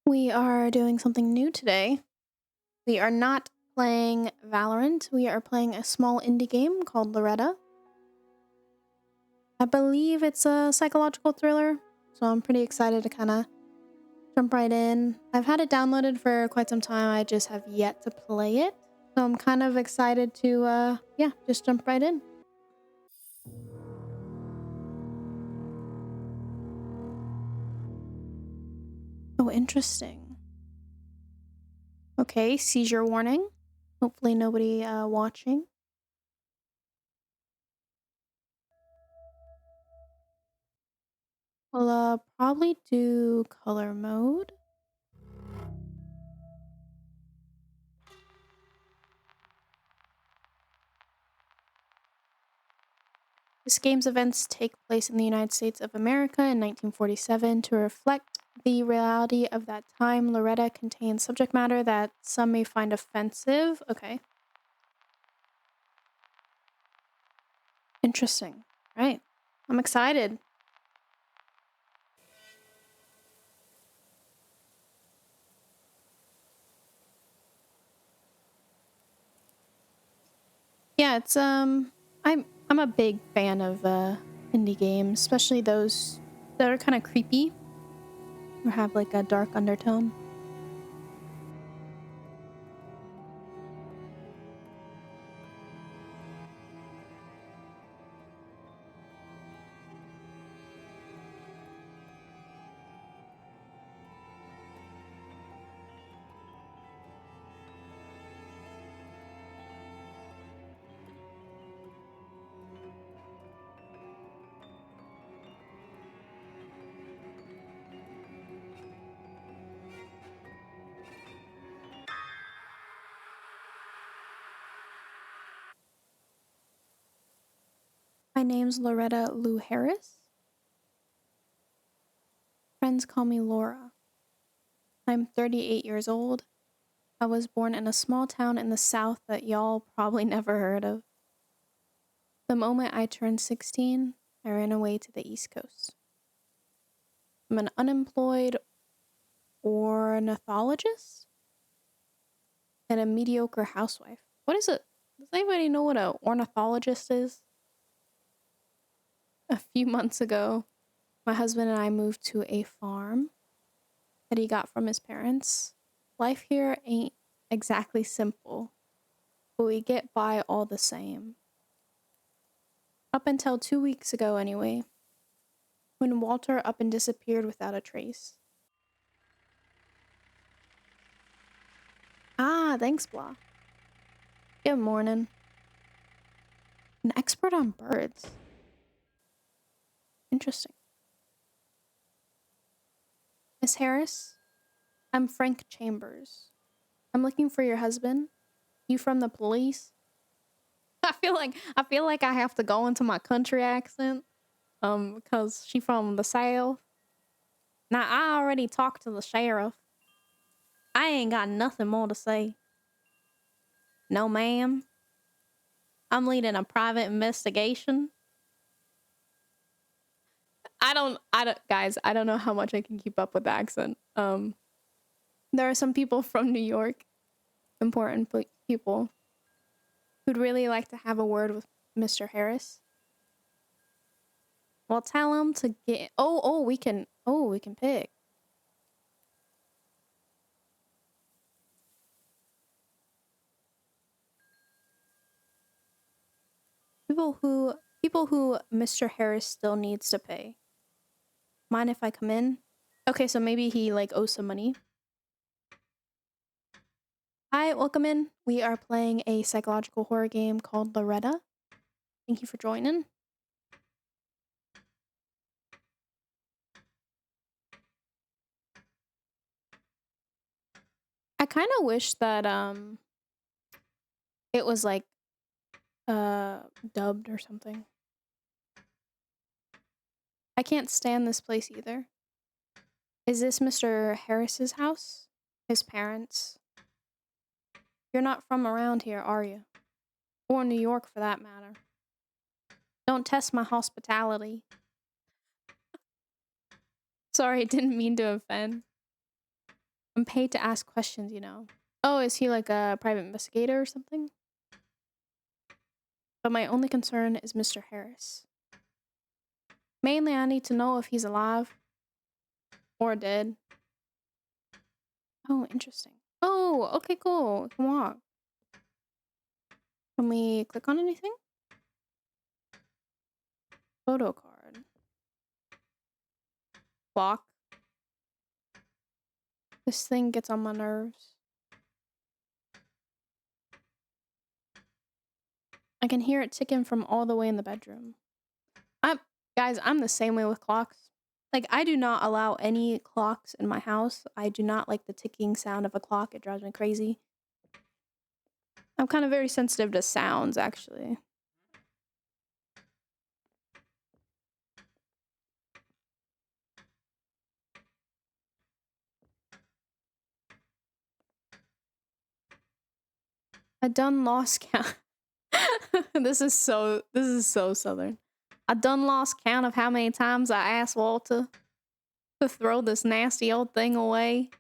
We are doing something new today. We are not playing Valorant. We are playing a small indie game called Loretta. I believe it's a psychological thriller, so I'm pretty excited to kind of jump right in. I've had it downloaded for quite some time. I just have yet to play it. So I'm kind of excited to, just jump right in. Oh, interesting. Okay, seizure warning. Hopefully nobody watching. We'll probably do color mode. This game's events take place in the United States of America in 1947 to reflect the reality of that time. Loretta contains subject matter that some may find offensive. Okay. Interesting. Right. I'm excited. Yeah, it's I'm a big fan of indie games, especially those that are kind of creepy or have like a dark undertone. My name's Loretta Lou Harris. Friends call me Laura. I'm 38 years old. I was born in a small town in the South that y'all probably never heard of. The moment I turned 16, I ran away to the East Coast. I'm an unemployed ornithologist and a mediocre housewife. What is it? Does anybody know what an ornithologist is? A few months ago, my husband and I moved to a farm that he got from his parents. Life here ain't exactly simple, but we get by all the same. Up until 2 weeks ago, anyway, when Walter up and disappeared without a trace. Ah, thanks, Blah. Good morning. An expert on birds. Interesting. Miss Harris, I'm Frank Chambers. I'm looking for your husband. You from the police? I feel like I have to go into my country accent. Because she from the South. Now I already talked to the sheriff. I ain't got nothing more to say. No, ma'am. I'm leading a private investigation. Guys, I don't know how much I can keep up with the accent. There are some people from New York, important people, who'd really like to have a word with Mr. Harris. Well, tell him to get. We can pick. People who Mr. Harris still needs to pay. Mind if I come in? Okay, so maybe he like owes some money. Hi, welcome in. We are playing a psychological horror game called Loretta. Thank you for joining. I kind of wish that it was like dubbed or something. I can't stand this place either. Is this Mr. Harris's house? His parents? You're not from around here, are you? Or New York for that matter. Don't test my hospitality. Sorry, didn't mean to offend. I'm paid to ask questions, you know. Oh, is he like a private investigator or something? But my only concern is Mr. Harris. Mainly, I need to know if he's alive or dead. Oh, interesting. Oh, okay, cool. Can walk. Can we click on anything? Photo card. Clock. This thing gets on my nerves. I can hear it ticking from all the way in the bedroom. Guys, I'm the same way with clocks. Like, I do not allow any clocks in my house. I do not like the ticking sound of a clock. It drives me crazy. I'm kind of very sensitive to sounds, actually. I done lost count. This is so southern. I done lost count of how many times I asked Walter to throw this nasty old thing away.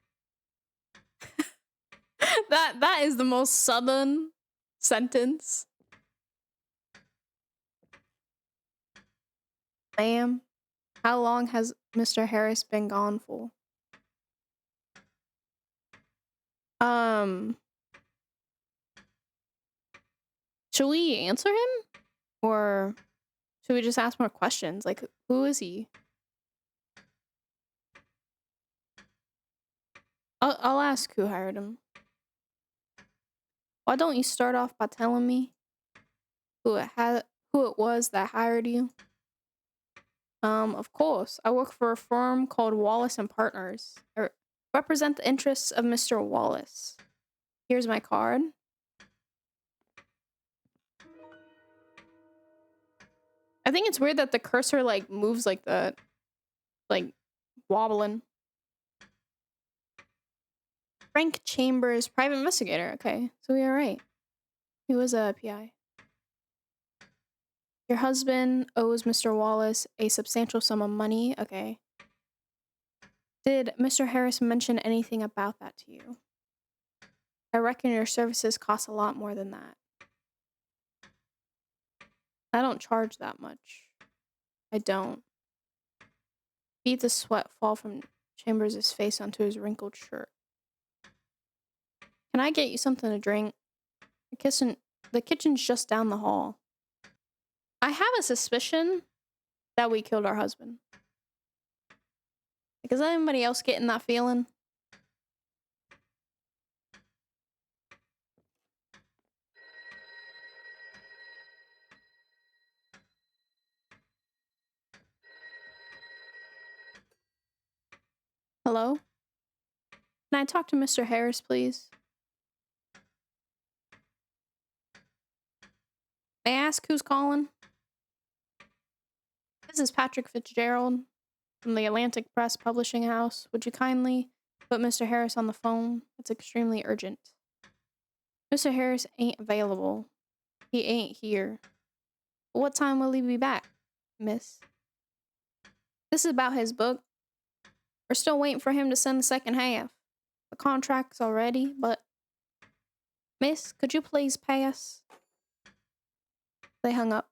That is the most southern sentence. Ma'am, how long has Mr. Harris been gone for? Should we answer him? Or should we just ask more questions? Like, who is he? I'll ask who hired him. Why don't you start off by telling me who it was that hired you? Of course. I work for a firm called Wallace and Partners. I represent the interests of Mr. Wallace. Here's my card. I think it's weird that the cursor like moves like that. Like wobbling. Frank Chambers, private investigator. Okay, so we are right. He was a PI. Your husband owes Mr. Wallace a substantial sum of money. Okay. Did Mr. Harris mention anything about that to you? I reckon your services cost a lot more than that. I don't charge that much. I don't. Beat the sweat fall from Chambers' face onto his wrinkled shirt. Can I get you something to drink? The kitchen's just down the hall. I have a suspicion that we killed our husband. Like, is anybody else getting that feeling? Hello? Can I talk to Mr. Harris, please? May I ask who's calling? This is Patrick Fitzgerald from the Atlantic Press Publishing House. Would you kindly put Mr. Harris on the phone? It's extremely urgent. Mr. Harris ain't available. He ain't here. What time will he be back, miss? This is about his book. We're still waiting for him to send the second half. The contract's all ready, but... Miss, could you please pass? They hung up.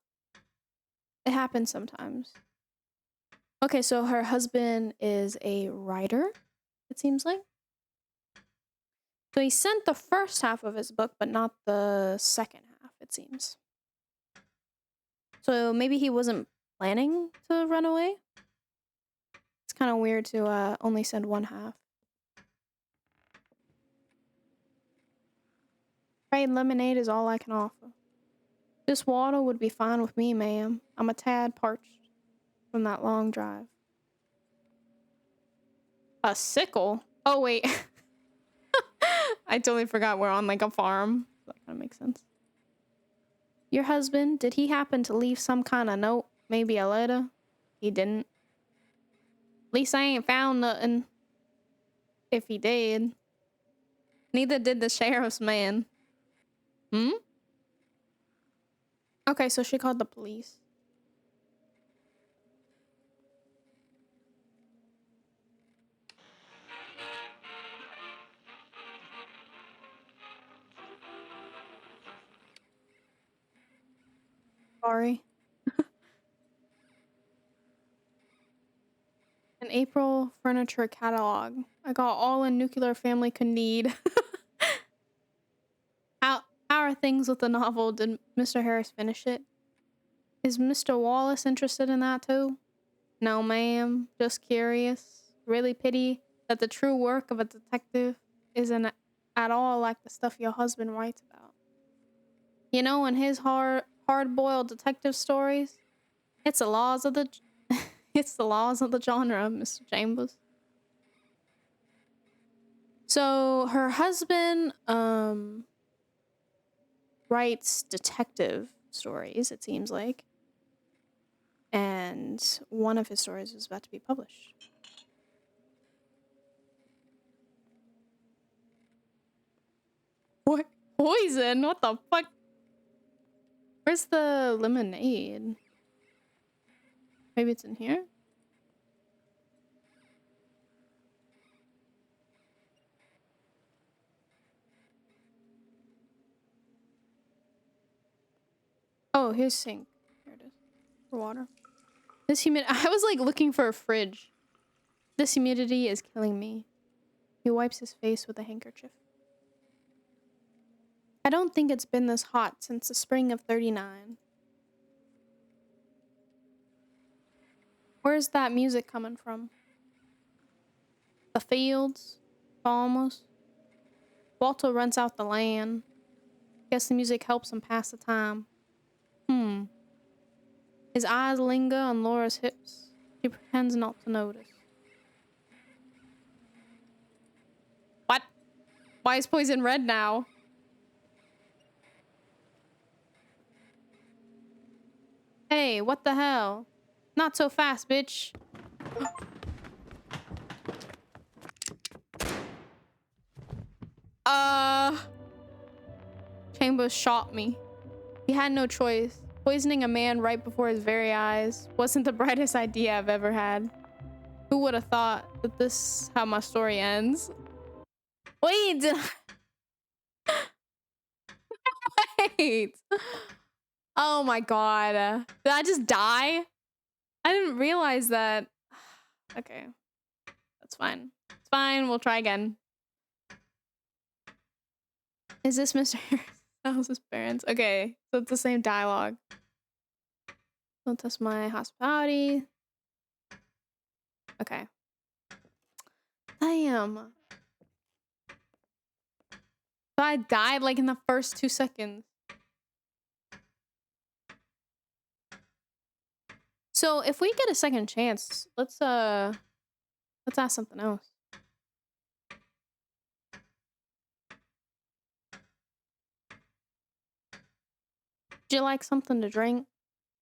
It happens sometimes. Okay, so her husband is a writer, it seems like. So he sent the first half of his book, but not the second half, it seems. So maybe he wasn't planning to run away? It's kind of weird to only send one half. Fried lemonade is all I can offer. This water would be fine with me, ma'am. I'm a tad parched from that long drive. A sickle? Oh, wait. I totally forgot we're on, like, a farm. That kind of makes sense. Your husband, did he happen to leave some kind of note? Maybe a letter? He didn't. At least I ain't found nothing. If he did. Neither did the sheriff's man. Hmm? Okay, so she called the police. Sorry. An April furniture catalog. I got all a nuclear family could need. How are things with the novel? Did Mr. Harris finish it? Is Mr. Wallace interested in that too? No, ma'am. Just curious. Really pity that the true work of a detective isn't at all like the stuff your husband writes about. You know, in his hard-boiled detective stories, it's the laws of the it's the laws of the genre, Mr. Chambers. So her husband writes detective stories, it seems like. And one of his stories is about to be published. What? Poison? What the fuck? Where's the lemonade? Maybe it's in here? Oh, here's sink. Here it is. For water. This humidity. I was like looking for a fridge. This humidity is killing me. He wipes his face with a handkerchief. I don't think it's been this hot since the spring of '39. Where's that music coming from? The fields? Almost. Walter runs out the land. Guess the music helps him pass the time. His eyes linger on Laura's hips. She pretends not to notice. What? Why is poison red now? Hey, what the hell? Not so fast, bitch. Chambers shot me. He had no choice. Poisoning a man right before his very eyes wasn't the brightest idea I've ever had. Who would have thought that this is how my story ends? Wait! Wait! Oh my god. Did I just die? I didn't realize that. Okay. That's fine. It's fine. We'll try again. Is this Mr. Harris? That was his parents. Okay. So it's the same dialogue. Don't test my hospitality. Okay. Damn. So I died like in the first 2 seconds. So if we get a second chance, let's ask something else. Would you like something to drink?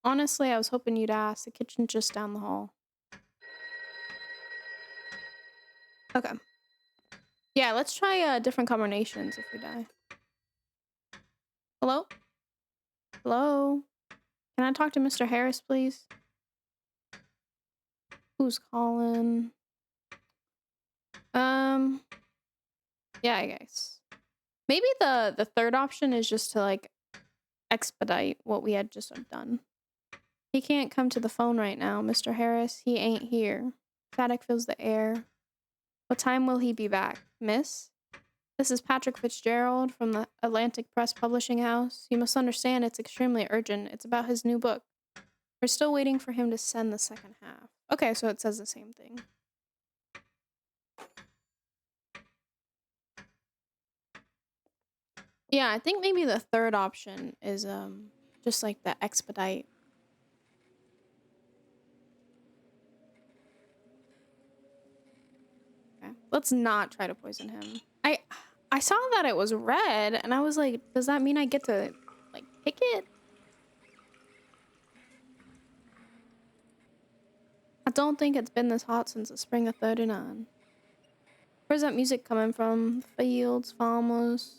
Honestly, I was hoping you'd ask. The kitchen's just down the hall. Okay. Yeah, let's try different combinations if we die. Hello? Hello? Can I talk to Mr. Harris, please? Who's calling? Yeah, I guess. Maybe the third option is just to like expedite what we had just done. He can't come to the phone right now, Mr. Harris. He ain't here. Static fills the air. What time will he be back, miss? This is Patrick Fitzgerald from the Atlantic Press Publishing House. You must understand it's extremely urgent. It's about his new book. We're still waiting for him to send the second half. Okay, so it says the same thing. Yeah, I think maybe the third option is just like the expedite. Okay. Let's not try to poison him. I saw that it was red and I was like, does that mean I get to like pick it? I don't think it's been this hot since the spring of '39. Where's that music coming from? Fields, farmers.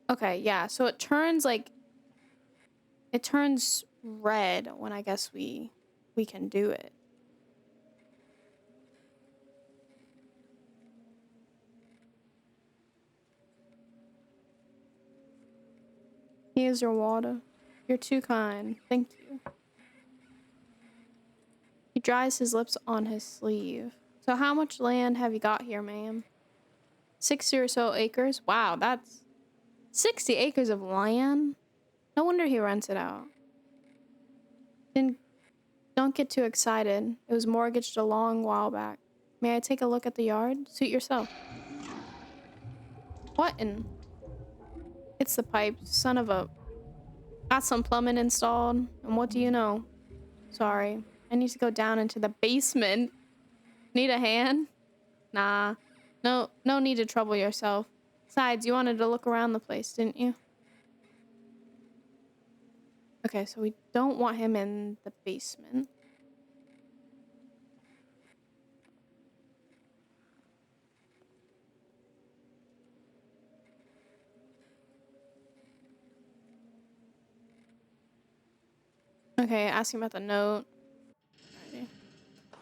Okay, yeah, so it turns red when I guess we can do it. Here's your water. You're too kind. Thank you. He dries his lips on his sleeve. So how much land have you got here, ma'am? 60 or so acres? Wow, that's 60 acres of land? No wonder he rents it out. Don't get too excited. It was mortgaged a long while back. May I take a look at the yard? Suit yourself. What in? It's the pipes, son of a... Got some plumbing installed, and what do you know? Sorry, I need to go down into the basement. Need a hand? Nah. No need to trouble yourself. Besides, you wanted to look around the place, didn't you? Okay, so we don't want him in the basement. Okay, ask him about the note. Alrighty.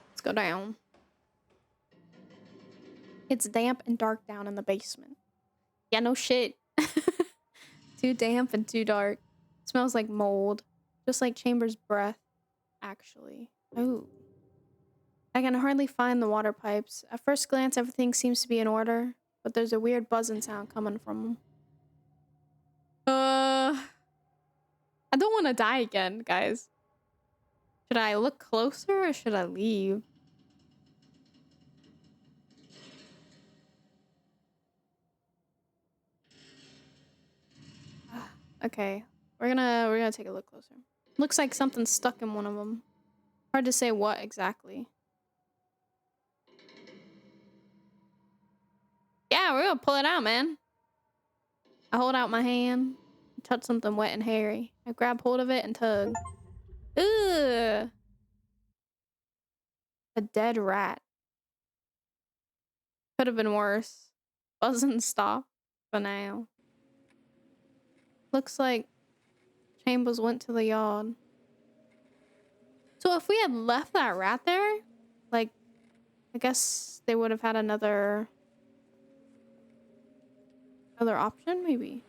Let's go down. It's damp and dark down in the basement. Yeah, no shit. Too damp and too dark. Smells like mold. Just like Chambers' breath, actually. Ooh. I can hardly find the water pipes. At first glance, everything seems to be in order, but there's a weird buzzing sound coming from them. I don't want to die again, guys. Should I look closer or should I leave? Okay, we're gonna take a look closer. Looks like something's stuck in one of them. Hard to say what exactly. Yeah, we're gonna pull it out, man. I hold out my hand, touch something wet and hairy. I grab hold of it and tug. Ugh! A dead rat. Could have been worse. Buzzing stop for now. Looks like Chambers went to the yard. So if we had left that rat there, like, I guess they would have had another option, maybe.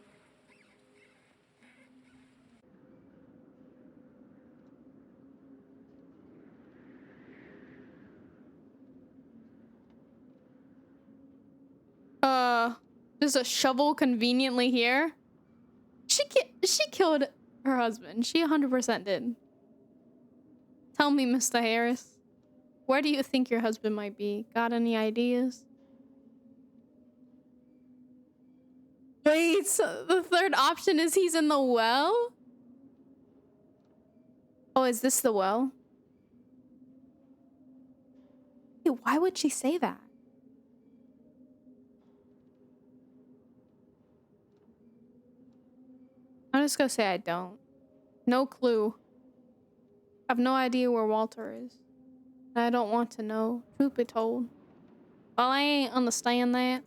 There's a shovel conveniently here. She killed her husband. She 100% did. Tell me, Mr. Harris, where do you think your husband might be? Got any ideas? Wait, so the third option is he's in the well? Oh, is this the well? Hey, why would she say that? I'm just gonna say I don't. No clue. I have no idea where Walter is. And I don't want to know. Truth be told. Well, I ain't understand that.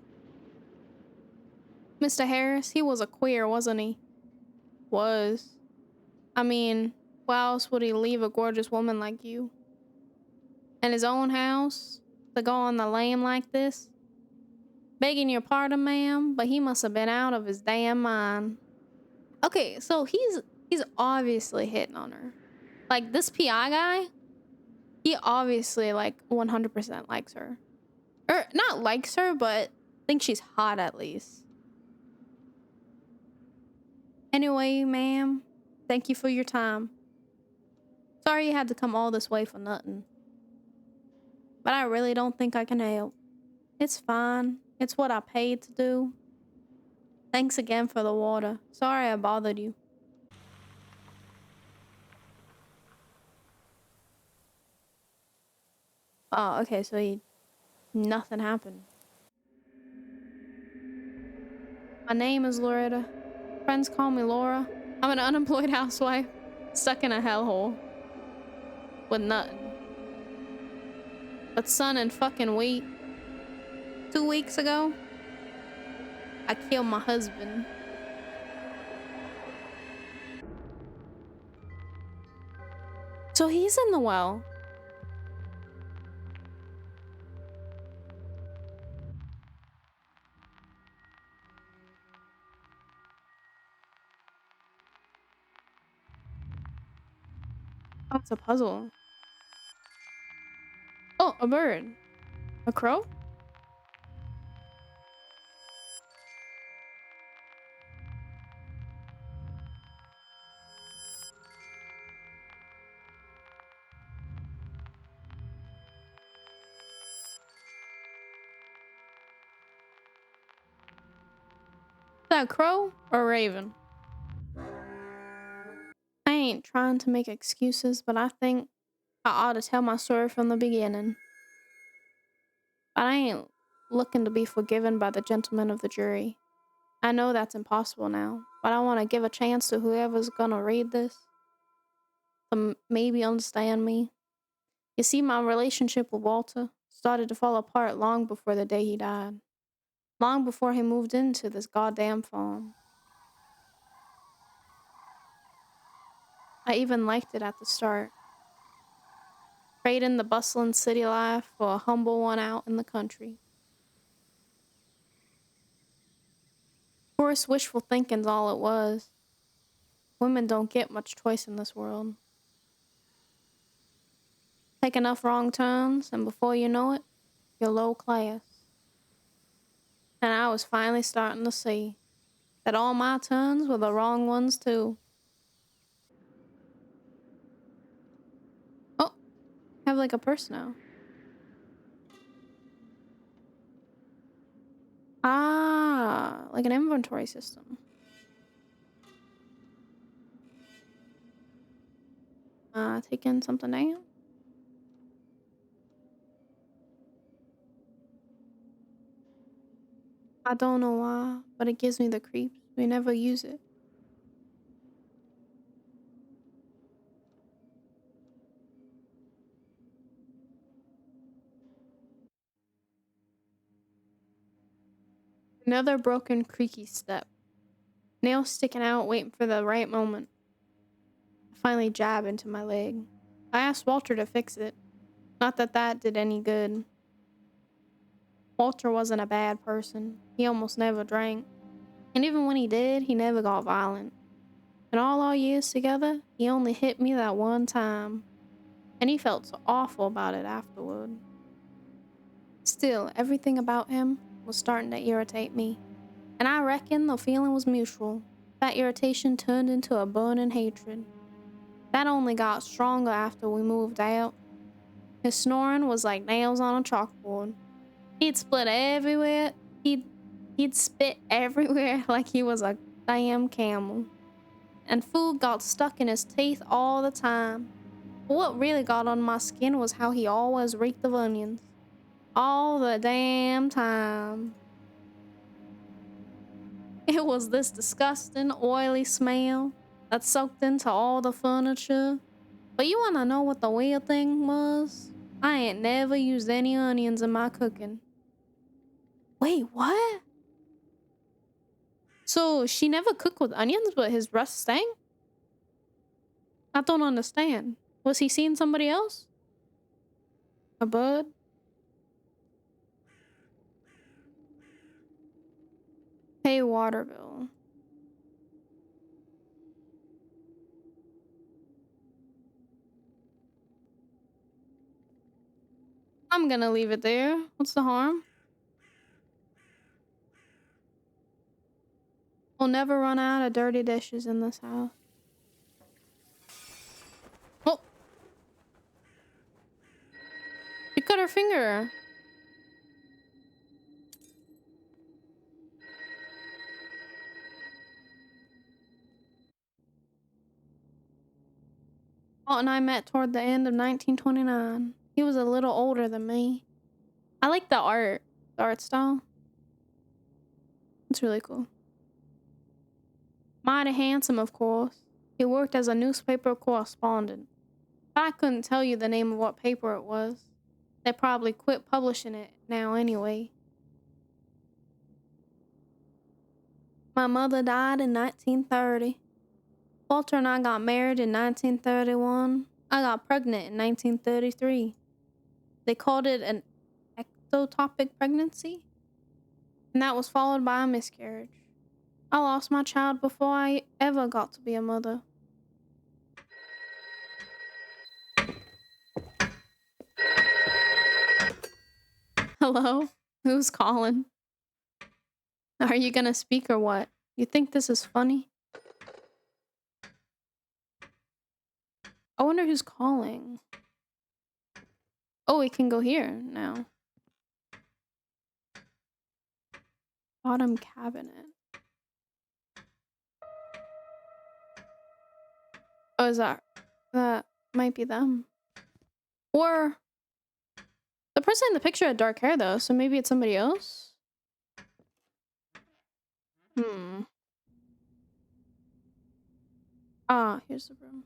Mr. Harris, he was a queer, wasn't he? Was. I mean, why else would he leave a gorgeous woman like you? In his own house? To go on the lam like this? Begging your pardon, ma'am, but he must have been out of his damn mind. Okay, so he's obviously hitting on her. Like, this PI guy, he obviously, like, 100% likes her. Or, not likes her, but thinks she's hot at least. Anyway, ma'am, thank you for your time. Sorry you had to come all this way for nothing. But I really don't think I can help. It's fine. It's what I paid to do. Thanks again for the water. Sorry I bothered you. Oh, okay, so nothing happened. My name is Loretta. Friends call me Laura. I'm an unemployed housewife, stuck in a hellhole. With nothing. But son and fucking wheat. 2 weeks ago, I killed my husband. So he's in the well. That's a puzzle. Oh, a bird. A crow? Is that a crow or a raven? I ain't trying to make excuses, but I think I ought to tell my story from the beginning. But I ain't looking to be forgiven by the gentlemen of the jury. I know that's impossible now, but I want to give a chance to whoever's gonna read this to maybe understand me. You see, my relationship with Walter started to fall apart long before the day he died. Long before he moved into this goddamn farm. I even liked it at the start. Trading the bustling city life for a humble one out in the country. Of course, wishful thinking's all it was. Women don't get much choice in this world. Take enough wrong turns, and before you know it, you're low class. And I was finally starting to see that all my turns were the wrong ones too. Oh, I have like a purse now. Ah, like an inventory system. Taking something down. I don't know why, but it gives me the creeps. We never use it. Another broken, creaky step. Nails sticking out, waiting for the right moment. I finally jab into my leg. I asked Walter to fix it. Not that that did any good. Walter wasn't a bad person. He almost never drank. And even when he did, he never got violent. In all our years together, he only hit me that one time. And he felt so awful about it afterward. Still, everything about him was starting to irritate me. And I reckon the feeling was mutual. That irritation turned into a burning hatred. That only got stronger after we moved out. His snoring was like nails on a chalkboard. He'd split everywhere. He'd spit everywhere like he was a damn camel. And food got stuck in his teeth all the time. But what really got on my skin was how he always reeked of onions. All the damn time. It was this disgusting, oily smell that soaked into all the furniture. But you wanna know what the weird thing was? I ain't never used any onions in my cooking. Wait, what? So she never cooked with onions, but his breath stank? I don't understand. Was he seeing somebody else? A bird? Pay water bill. I'm gonna leave it there. What's the harm? We'll never run out of dirty dishes in this house. Oh, she cut her finger. Walt and I met toward the end of 1929. He was a little older than me. I like the art style. It's really cool. Mighty handsome, of course. He worked as a newspaper correspondent. But I couldn't tell you the name of what paper it was. They probably quit publishing it now anyway. My mother died in 1930. Walter and I got married in 1931. I got pregnant in 1933. They called it an ectopic pregnancy, and that was followed by a miscarriage. I lost my child before I ever got to be a mother. Hello? Who's calling? Are you gonna speak or what? You think this is funny? I wonder who's calling. Oh, we can go here now. Bottom cabinet. Oh, is that might be them. Or the person in the picture had dark hair though, so maybe it's somebody else? Hmm. Ah, here's the room.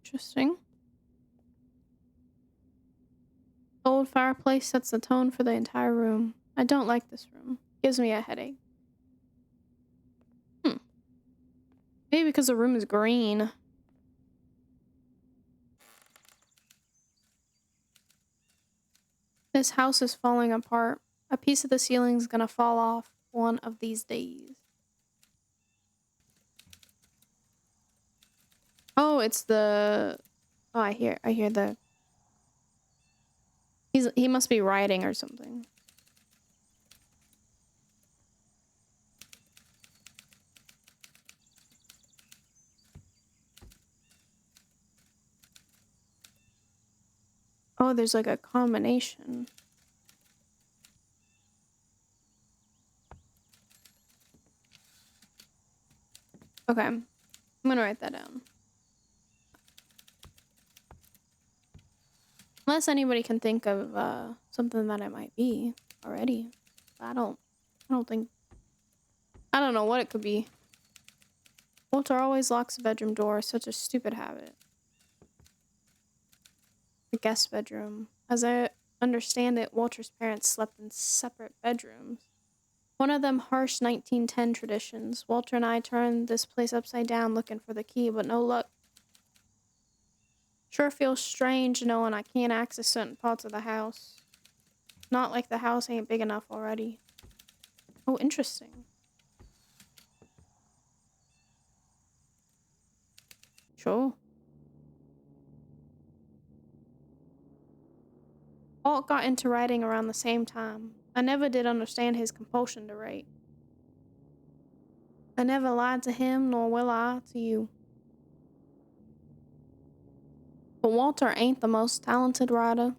Interesting. Old fireplace sets the tone for the entire room. I don't like this room. Gives me a headache. Hmm. Maybe because the room is green. This house is falling apart. A piece of the ceiling is gonna fall off one of these days. Oh, it's the... Oh, I hear the... He must be riding or something. Oh, there's like a combination. Okay, I'm gonna write that down. Unless anybody can think of something that it might be already. I don't think... I don't know what it could be. Walter always locks the bedroom door. Such a stupid habit. The guest bedroom. As I understand it, Walter's parents slept in separate bedrooms. One of them harsh 1910 traditions. Walter and I turned this place upside down looking for the key, but no luck. Sure feels strange knowing I can't access certain parts of the house. Not like the house ain't big enough already. Oh, interesting. Sure. Walt got into writing around the same time. I never did understand his compulsion to write. I never lied to him, nor will I to you. But Walter ain't the most talented writer.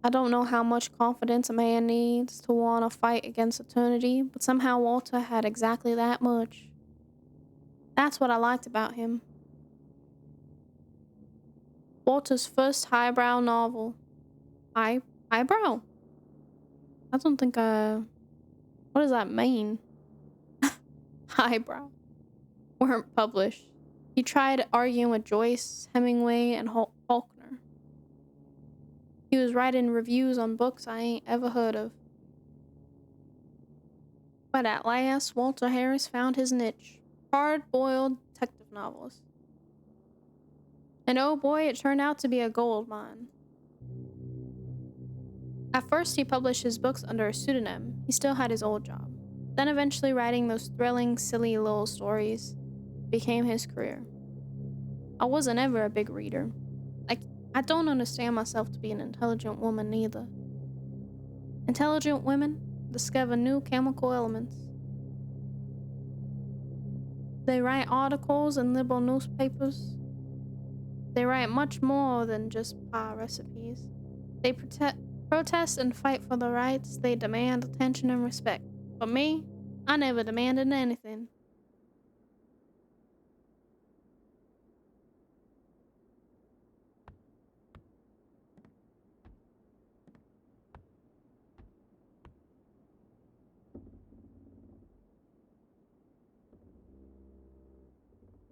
I don't know how much confidence a man needs to want to fight against eternity, but somehow Walter had exactly that much. That's what I liked about him. Walter's first highbrow novel. Highbrow? I don't think what does that mean? Highbrow. Weren't published. He tried arguing with Joyce, Hemingway, and Faulkner. He was writing reviews on books I ain't ever heard of. But at last, Walter Harris found his niche. Hard-boiled detective novels. And oh boy, it turned out to be a gold mine. At first, he published his books under a pseudonym. He still had his old job. Then eventually writing those thrilling, silly little stories became his career. I wasn't ever a big reader. I don't understand myself to be an intelligent woman neither. Intelligent women discover new chemical elements. They write articles in liberal newspapers. They write much more than just pie recipes. They protest and fight for the rights. They demand attention and respect. But me, I never demanded anything.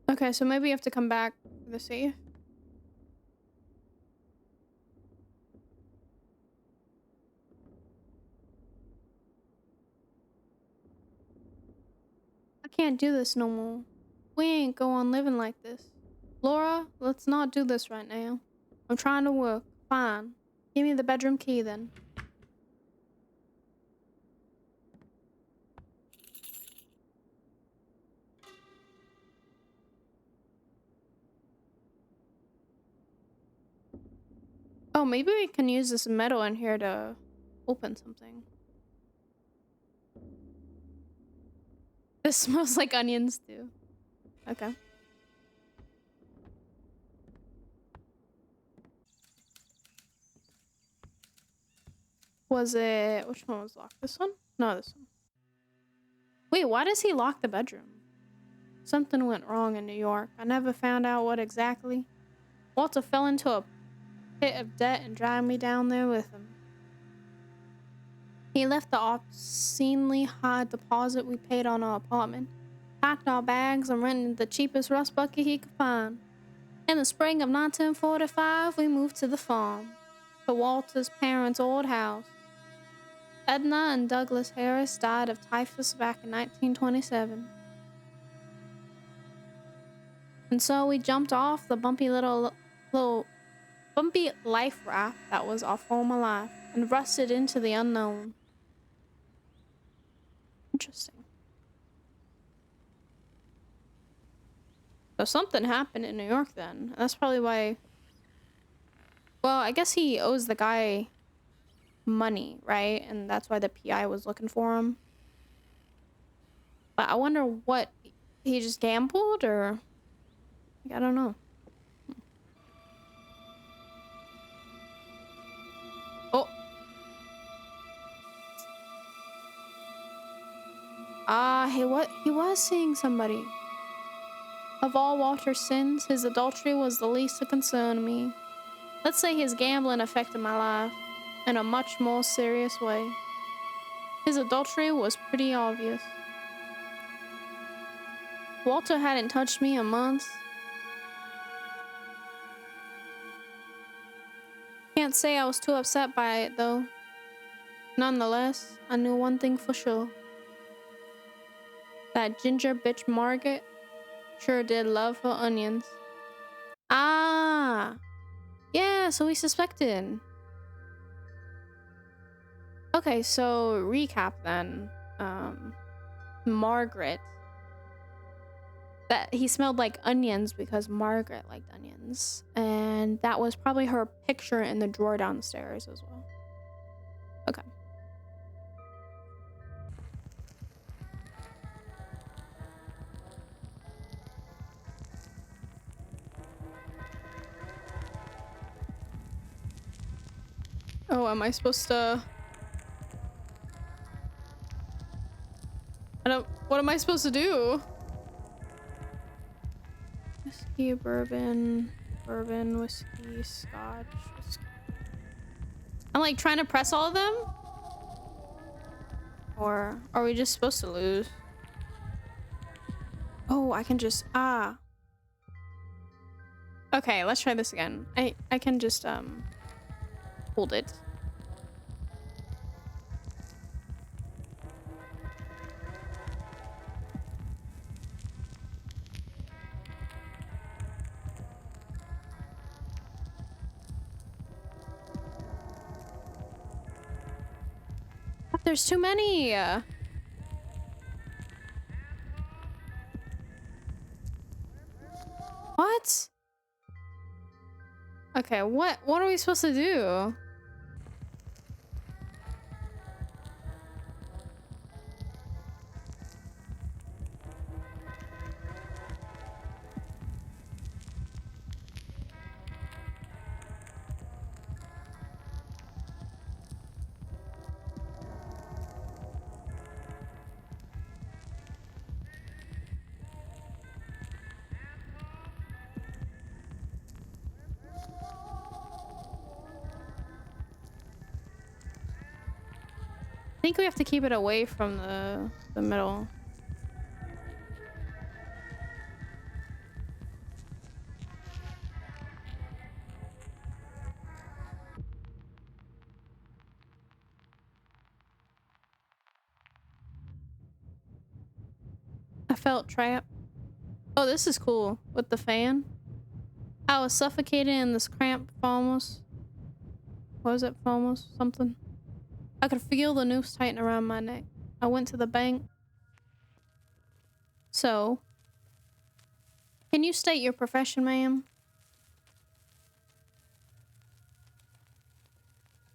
Okay, so maybe you have to come back for the save. I can't do this no more. We ain't go on living like this. Laura, let's not do this right now. I'm trying to work. Fine. Give me the bedroom key then. Oh, maybe we can use this metal in here to open something. This smells like onions too. Okay. Was it... Which one was locked? This one? No, this one. Wait, why does he lock the bedroom? Something went wrong in New York. I never found out what exactly. Walter fell into a pit of debt and dragged me down there with him. He left the obscenely high deposit we paid on our apartment, packed our bags, and rented the cheapest rust bucket he could find. In the spring of 1945, we moved to the farm, to Walter's parents' old house. Edna and Douglas Harris died of typhus back in 1927. And so we jumped off the bumpy bumpy life raft that was our former life and rusted into the unknown. Interesting. So something happened in New York then. That's probably why... Well, I guess he owes the guy money, right? And that's why the PI was looking for him. But I wonder what... He just gambled or... I don't know. Oh. He was seeing somebody. Of all Walter's sins, his adultery was the least to concern me. Let's say his gambling affected my life in a much more serious way. His adultery was pretty obvious. Walter hadn't touched me in months. Can't say I was too upset by it, though. Nonetheless, I knew one thing for sure. That ginger bitch Margaret sure did love her onions. Ah! Yeah, so we suspected. Okay, so recap then. Margaret. That he smelled like onions because Margaret liked onions. And that was probably her picture in the drawer downstairs as well. Okay. Oh, am I supposed to... What am I supposed to do? Whiskey, bourbon, whiskey, scotch, whiskey. I'm like trying to press all of them? Or are we just supposed to lose? Oh, I can just... Ah. Okay, let's try this again. I can just, hold it. There's too many. What? Okay, what are we supposed to do? I think we have to keep it away from the middle. I felt trapped. Oh, this is cool. With the fan. I was suffocating in this cramped formos. What was it? Formos? Something. I could feel the noose tighten around my neck. I went to the bank. So, can you state your profession, ma'am?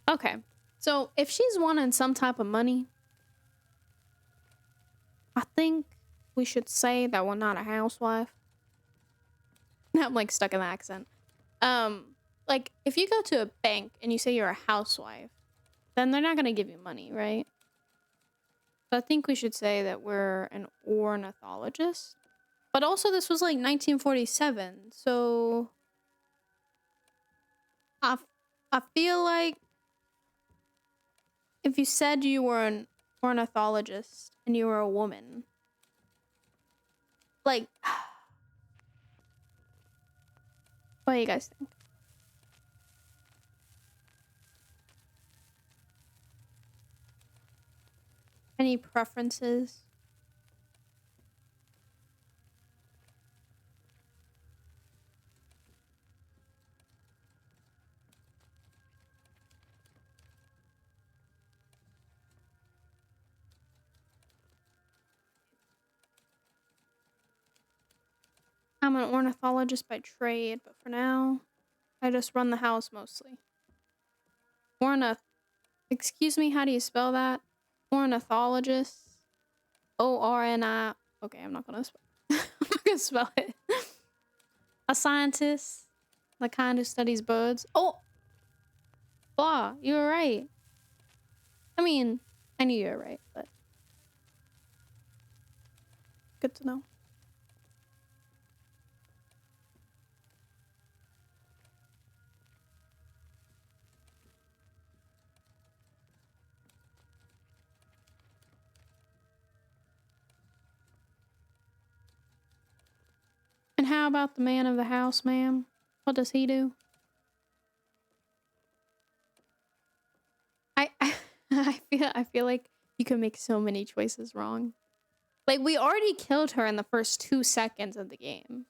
Okay. So, if she's wanting some type of money, I think we should say that we're not a housewife. I'm like stuck in the accent. Like if you go to a bank and you say you're a housewife, then they're not gonna give you money, right? So I think we should say that we're an ornithologist. But also this was like 1947, so I, I feel like if you said you were an ornithologist and you were a woman, like, what do you guys think? Any preferences? I'm an ornithologist by trade, but for now, I just run the house mostly. Ornith. Excuse me, how do you spell that? Ornithologist. O-R-N-I. Okay, I'm not gonna spell I'm not gonna spell it. A scientist. The kind who studies birds. Oh! Blah, you were right. I mean, I knew you were right, but good to know. And how about the man of the house, ma'am? What does he do? I I feel like you could make so many choices wrong. Like we already killed her in the first 2 seconds of the game.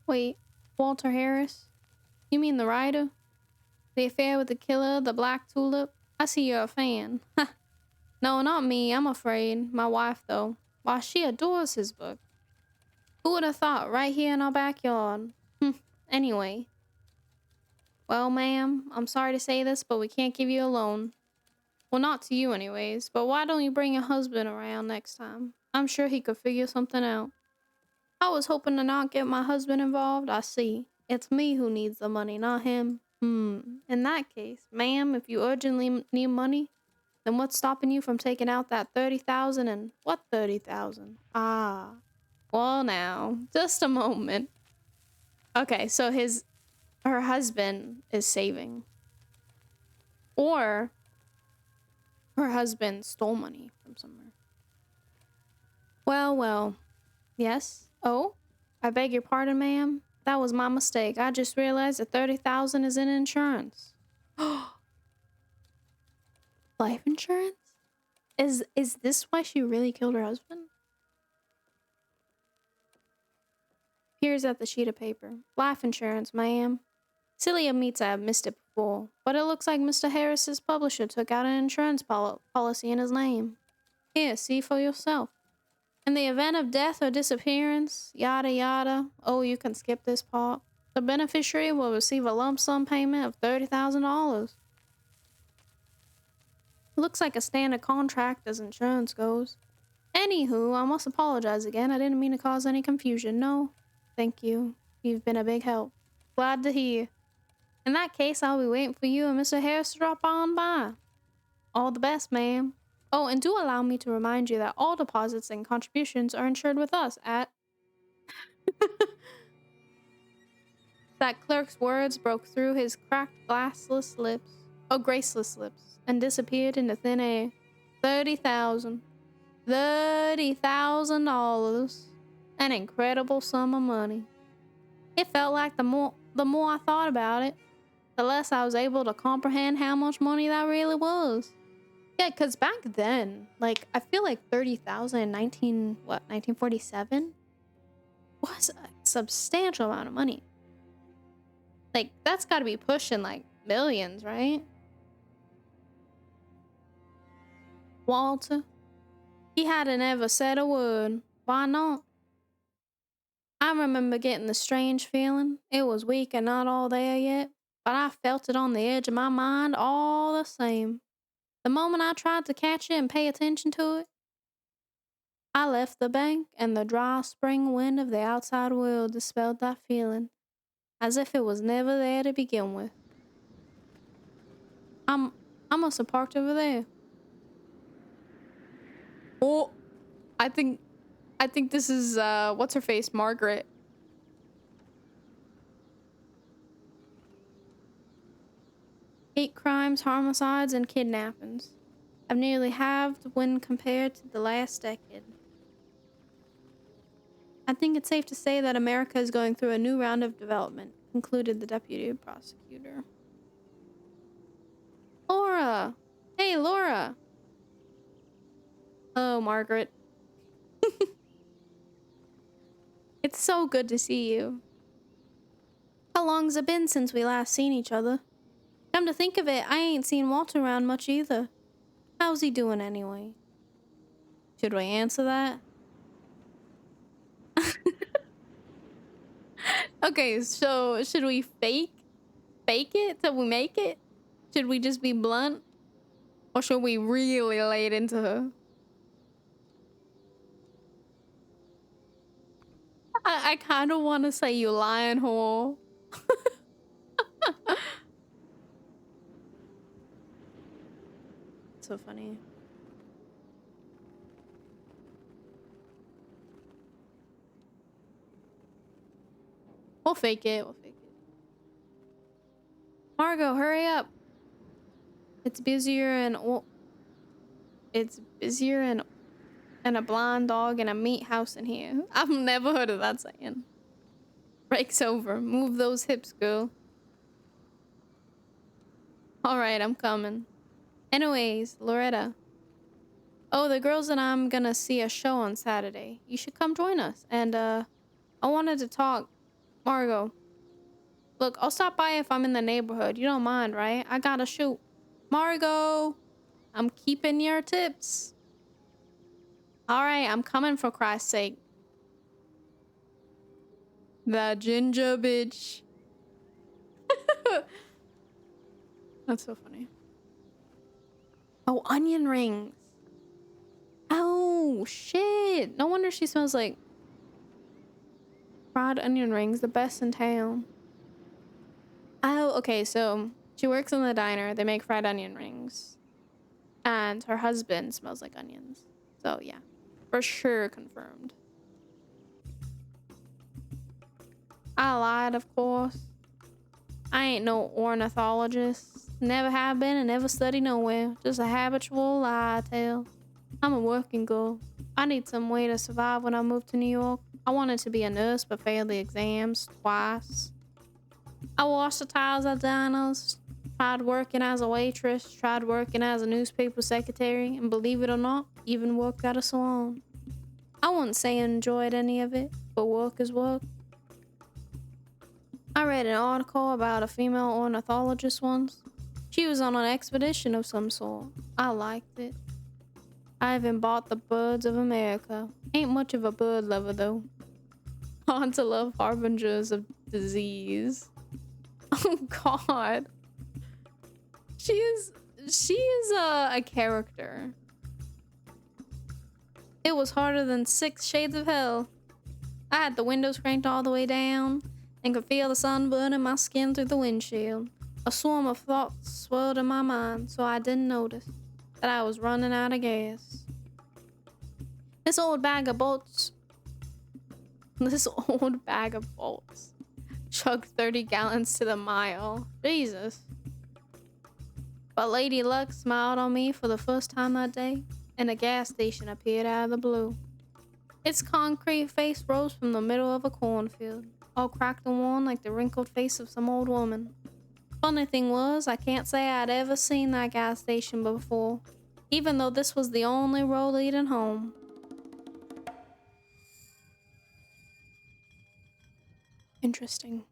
Wait, Walter Harris? You mean the writer? The affair with the killer, the black tulip? I see you're a fan. No, not me, I'm afraid. My wife, though. Why, she adores his book. Who would have thought, right here in our backyard? Anyway. Well, ma'am, I'm sorry to say this, but we can't give you a loan. Well, not to you anyways, but why don't you bring your husband around next time? I'm sure he could figure something out. I was hoping to not get my husband involved, I see. It's me who needs the money, not him. In that case, ma'am, if you urgently need money, then what's stopping you from taking out that 30,000 and what 30,000? Ah. Well now, just a moment. Okay, so her husband is saving. Or her husband stole money from somewhere. Well, well. Yes? Oh? I beg your pardon, ma'am? That was my mistake. I just realized that 30,000 is in insurance. Life insurance? Is this why she really killed her husband? Here's at the sheet of paper. Life insurance, ma'am. Silly of me to have missed it before, but it looks like Mr. Harris's publisher took out an insurance policy in his name. Here, see for yourself. In the event of death or disappearance, yada yada, oh, you can skip this part, the beneficiary will receive a lump sum payment of $30,000. Looks like a standard contract as insurance goes. Anywho, I must apologize again. I didn't mean to cause any confusion. No, thank you. You've been a big help. Glad to hear. In that case, I'll be waiting for you and Mr. Harris to drop on by. All the best, ma'am. Oh, and do allow me to remind you that all deposits and contributions are insured with us at... That clerk's words broke through his cracked graceless lips, and disappeared into thin air. 30,000. $30,000. An incredible sum of money. It felt like the more I thought about it, the less I was able to comprehend how much money that really was. Yeah, because back then, like, I feel like 30,000 in 1947 was a substantial amount of money. Like, that's got to be pushing, like, millions, right? Walter, he hadn't ever said a word. Why not? I remember getting the strange feeling. It was weak and not all there yet, but I felt it on the edge of my mind all the same. The moment I tried to catch it and pay attention to it, I left the bank, and the dry spring wind of the outside world dispelled that feeling, as if it was never there to begin with. I must have parked over there. Oh, I think this is what's her face, Margaret. Hate crimes, homicides, and kidnappings have nearly halved when compared to the last decade. I think it's safe to say that America is going through a new round of development, concluded the deputy prosecutor. Laura! Hey, Laura! Oh, Margaret. It's so good to see you. How long's it been since we last seen each other? Come to think of it, I ain't seen Walter around much either. How's he doing anyway? Should we answer that? Okay, so should we fake it till we make it? Should we just be blunt? Or should we really lay it into her? I kind of want to say you lying whore. So funny. We'll fake it. Margot, hurry up. It's busier and a blind dog and a meat house in here. I've never heard of that saying. Break's over. Move those hips, girl. Alright, I'm coming. Anyways, Loretta. Oh, the girls and I'm gonna see a show on Saturday. You should come join us. And, I wanted to talk. Margot. Look, I'll stop by if I'm in the neighborhood. You don't mind, right? I gotta shoot. Margot! I'm keeping your tips. Alright, I'm coming for Christ's sake. That ginger bitch. That's so funny. Oh, onion rings. Oh, shit. No wonder she smells like fried onion rings, the best in town. Oh, okay, so she works in the diner. They make fried onion rings. And her husband smells like onions. So, yeah. For sure confirmed. I lied, of course. I ain't no ornithologist. Never have been and never studied nowhere. Just a habitual lie I tell. I'm a working girl. I need some way to survive when I move to New York. I wanted to be a nurse but failed the exams twice. I washed the tiles at diners, tried working as a waitress, tried working as a newspaper secretary, and believe it or not, even worked at a salon. I wouldn't say I enjoyed any of it, but work is work. I read an article about a female ornithologist once. She was on an expedition of some sort. I liked it. I even bought the Birds of America. Ain't much of a bird lover though. On to love harbingers of disease. Oh god. She is a character. It was harder than 6 shades of hell. I had the windows cranked all the way down and could feel the sun burning my skin through the windshield. A swarm of thoughts swirled in my mind, so I didn't notice that I was running out of gas. This old bag of bolts chugged 30 gallons to the mile. Jesus. But Lady Luck smiled on me for the first time that day, and a gas station appeared out of the blue. Its concrete face rose from the middle of a cornfield. all cracked and worn like the wrinkled face of some old woman. Funny thing was, I can't say I'd ever seen that gas station before, even though this was the only road leading home. Interesting.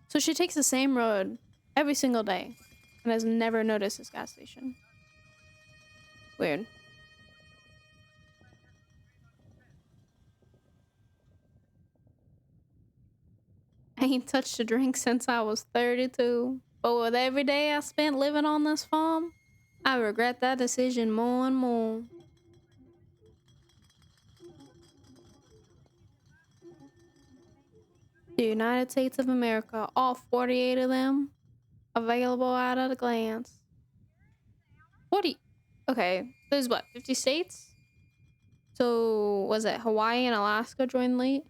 So she takes the same road every single day and has never noticed this gas station. Weird. I ain't touched a drink since I was 32. But with every day I spent living on this farm, I regret that decision more and more. The United States of America, all 48 of them, available at a glance. 40. Okay, there's what, 50 states? So, was it Hawaii and Alaska joined late?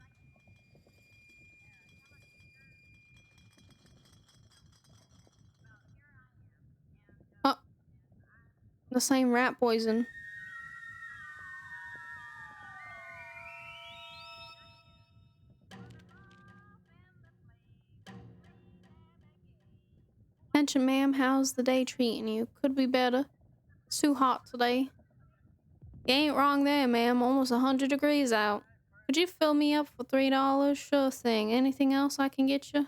Oh, the same rat poison. Attention, ma'am, how's the day treating you? Could be better. It's too hot today. You ain't wrong there, ma'am. Almost 100 degrees out. Could you fill me up for $3? Sure thing. Anything else I can get you?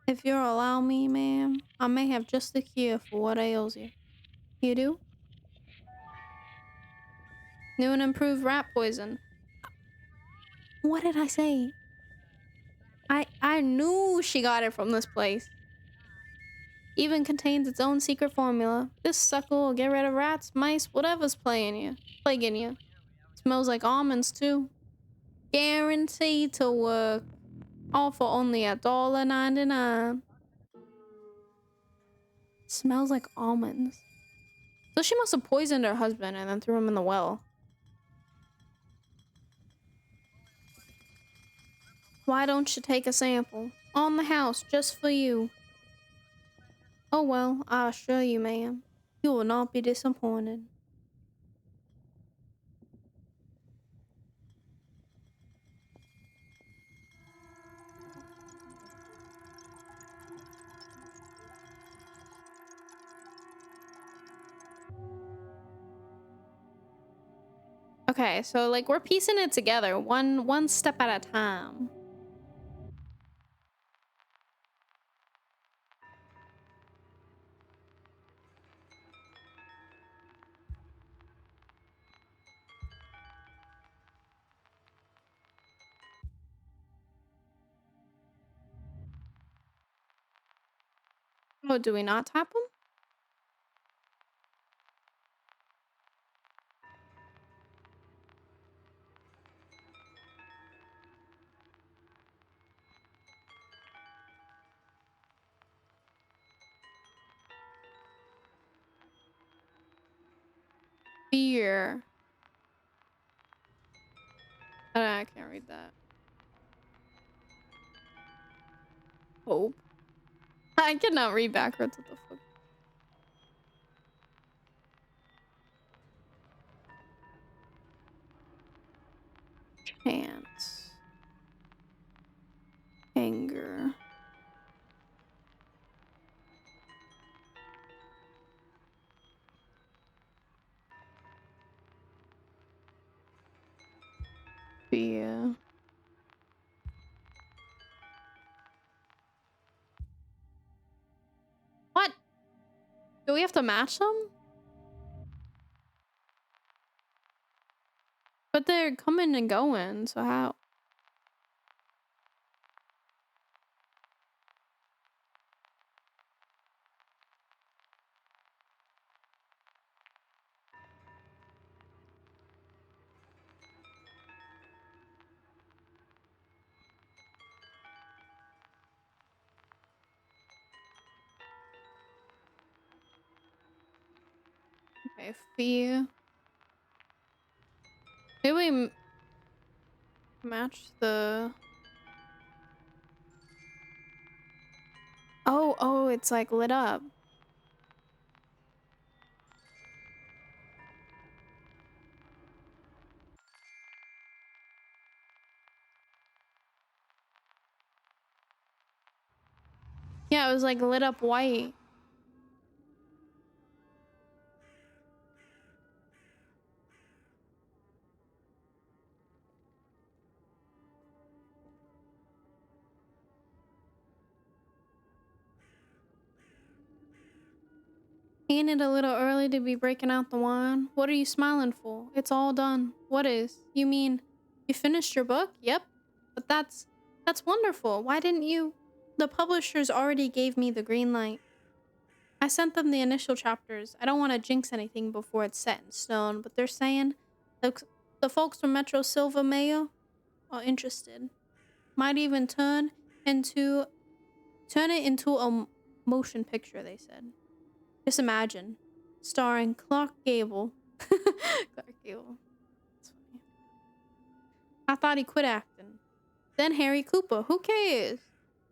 If you'll allow me, ma'am, I may have just the cure for what ails you. You do? New and improved rat poison. What did I say? I knew she got it from this place. Even contains its own secret formula. This sucker will get rid of rats, mice, whatever's plaguing you. Smells like almonds too. Guaranteed to work. All for only $1.99. Smells like almonds. So she must have poisoned her husband and then threw him in the well. Why don't you take a sample? On the house, just for you. Oh well, I assure you, ma'am. You will not be disappointed. Okay, so like we're piecing it together, one step at a time. Oh, do we not tap them? Fear. I can't read that. Hope. I cannot read backwards. What the fuck? Chance. Anger. Fear. What? Do we have to match them? But they're coming and going, so how? Okay, fear. Maybe we match the... Oh, it's like lit up. Yeah, it was like lit up white. Ain't it a little early to be breaking out the wine? What are you smiling for? It's all done. What is? You mean you finished your book? Yep. But that's wonderful. Why didn't you? The publishers already gave me the green light. I sent them the initial chapters. I don't want to jinx anything before it's set in stone, but they're saying the folks from Metro Silva Mayo are interested. Might even turn it into a motion picture, they said. Just imagine. Starring Clark Gable. Clark Gable. That's funny. I thought he quit acting. Then Harry Cooper. Who cares?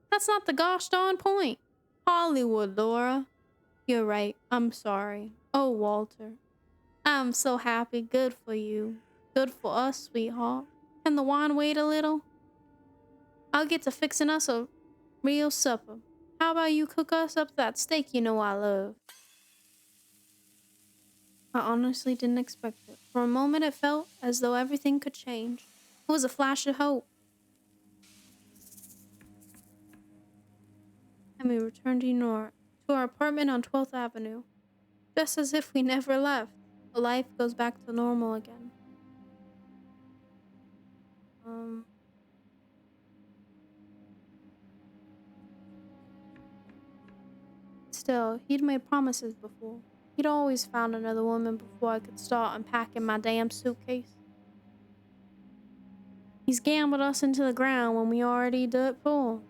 That's not the gosh darn point. Hollywood, Laura. You're right. I'm sorry. Oh, Walter. I'm so happy. Good for you. Good for us, sweetheart. Can the wine wait a little? I'll get to fixing us a real supper. How about you cook us up that steak you know I love? I honestly didn't expect it. For a moment, it felt as though everything could change. It was a flash of hope. And we returned to our apartment on 12th Avenue. Just as if we never left. Life goes back to normal again. Still, he'd made promises before. He'd always found another woman before I could start unpacking my damn suitcase. He's gambled us into the ground when we already dirt poor.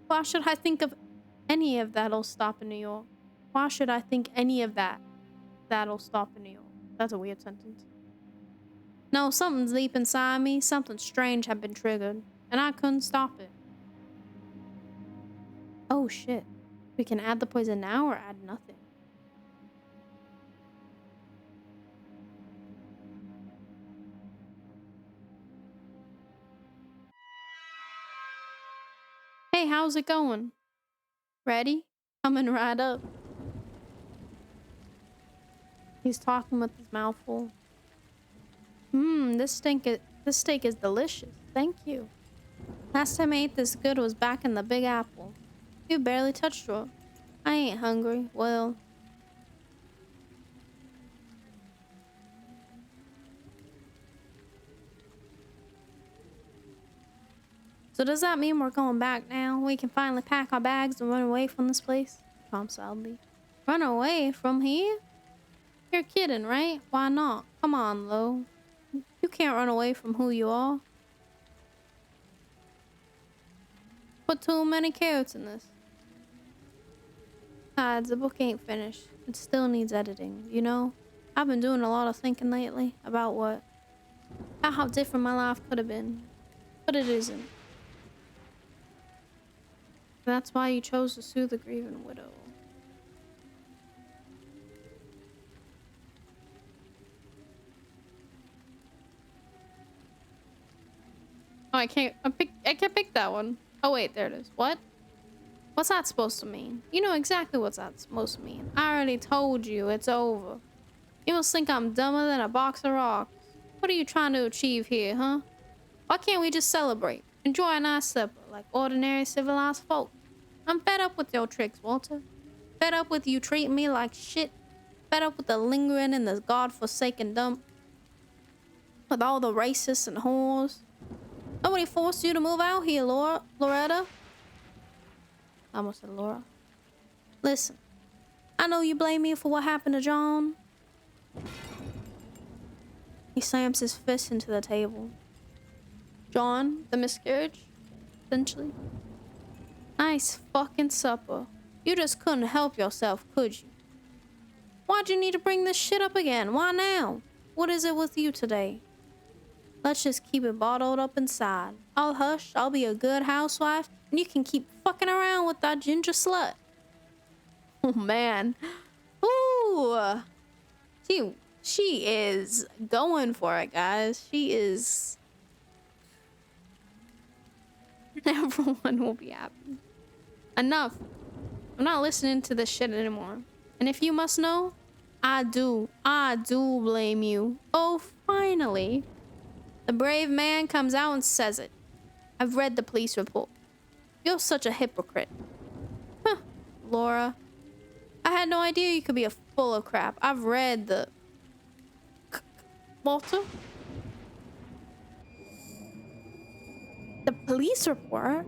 Why should I think of any of that'll stop in New York? Why should I think any of that'll stop in New York? That's a weird sentence. No, something's deep inside me. Something strange had been triggered, and I couldn't stop it. Oh shit. We can add the poison now or add nothing. Hey, how's it going? Ready? Coming right up. He's talking with his mouth full. This steak is delicious. Thank you. Last time I ate this good was back in the Big Apple. You barely touched it. I ain't hungry. Well, so does that mean we're going back now? We can finally pack our bags and run away from this place? Tom sadly. Run away from here? You're kidding, right? Why not? Come on, Lo. You can't run away from who you are. Put too many carrots in this. Besides, the book ain't finished. It still needs editing, you know? I've been doing a lot of thinking lately about how different my life could have been. But it isn't. That's why you chose to sue the grieving widow. Oh, I can't pick that one. Oh wait, there it is. What? What's that supposed to mean? You know exactly what's that supposed to mean. I already told you, it's over. You must think I'm dumber than a box of rocks. What are you trying to achieve here, huh? Why can't we just celebrate? Enjoy a nice supper, like ordinary civilized folk. I'm fed up with your tricks, Walter. Fed up with you treating me like shit. Fed up with the lingering in this godforsaken dump. With all the racists and whores. Nobody forced you to move out here, Loretta. I almost said Laura. Listen, I know you blame me for what happened to John. He slams his fist into the table. John, the miscarriage, essentially. Nice fucking supper. You just couldn't help yourself, could you? Why'd you need to bring this shit up again? Why now? What is it with you today? Let's just keep it bottled up inside. I'll hush, I'll be a good housewife, and you can keep fucking around with that ginger slut. Oh man. Ooh. She is going for it, guys. She is. Everyone will be happy. Enough. I'm not listening to this shit anymore. And if you must know, I do blame you. Oh, finally. The brave man comes out and says it. I've read the police report. You're such a hypocrite. Huh, Laura. I had no idea you could be a full of crap. I've read the... Walter? The police report?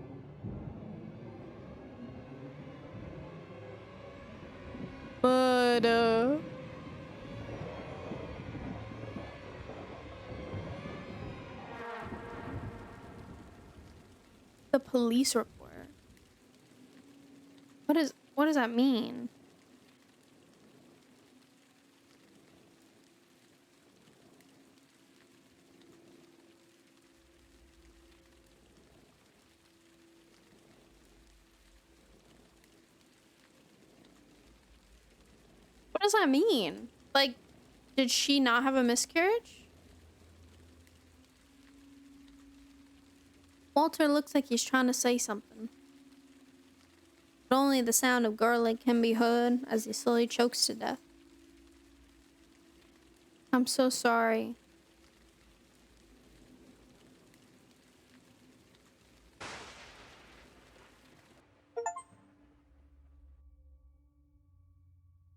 But, the police report? What does that mean? What does that mean? Like, did she not have a miscarriage? Walter looks like he's trying to say something. But only the sound of garlic can be heard as he slowly chokes to death. I'm so sorry.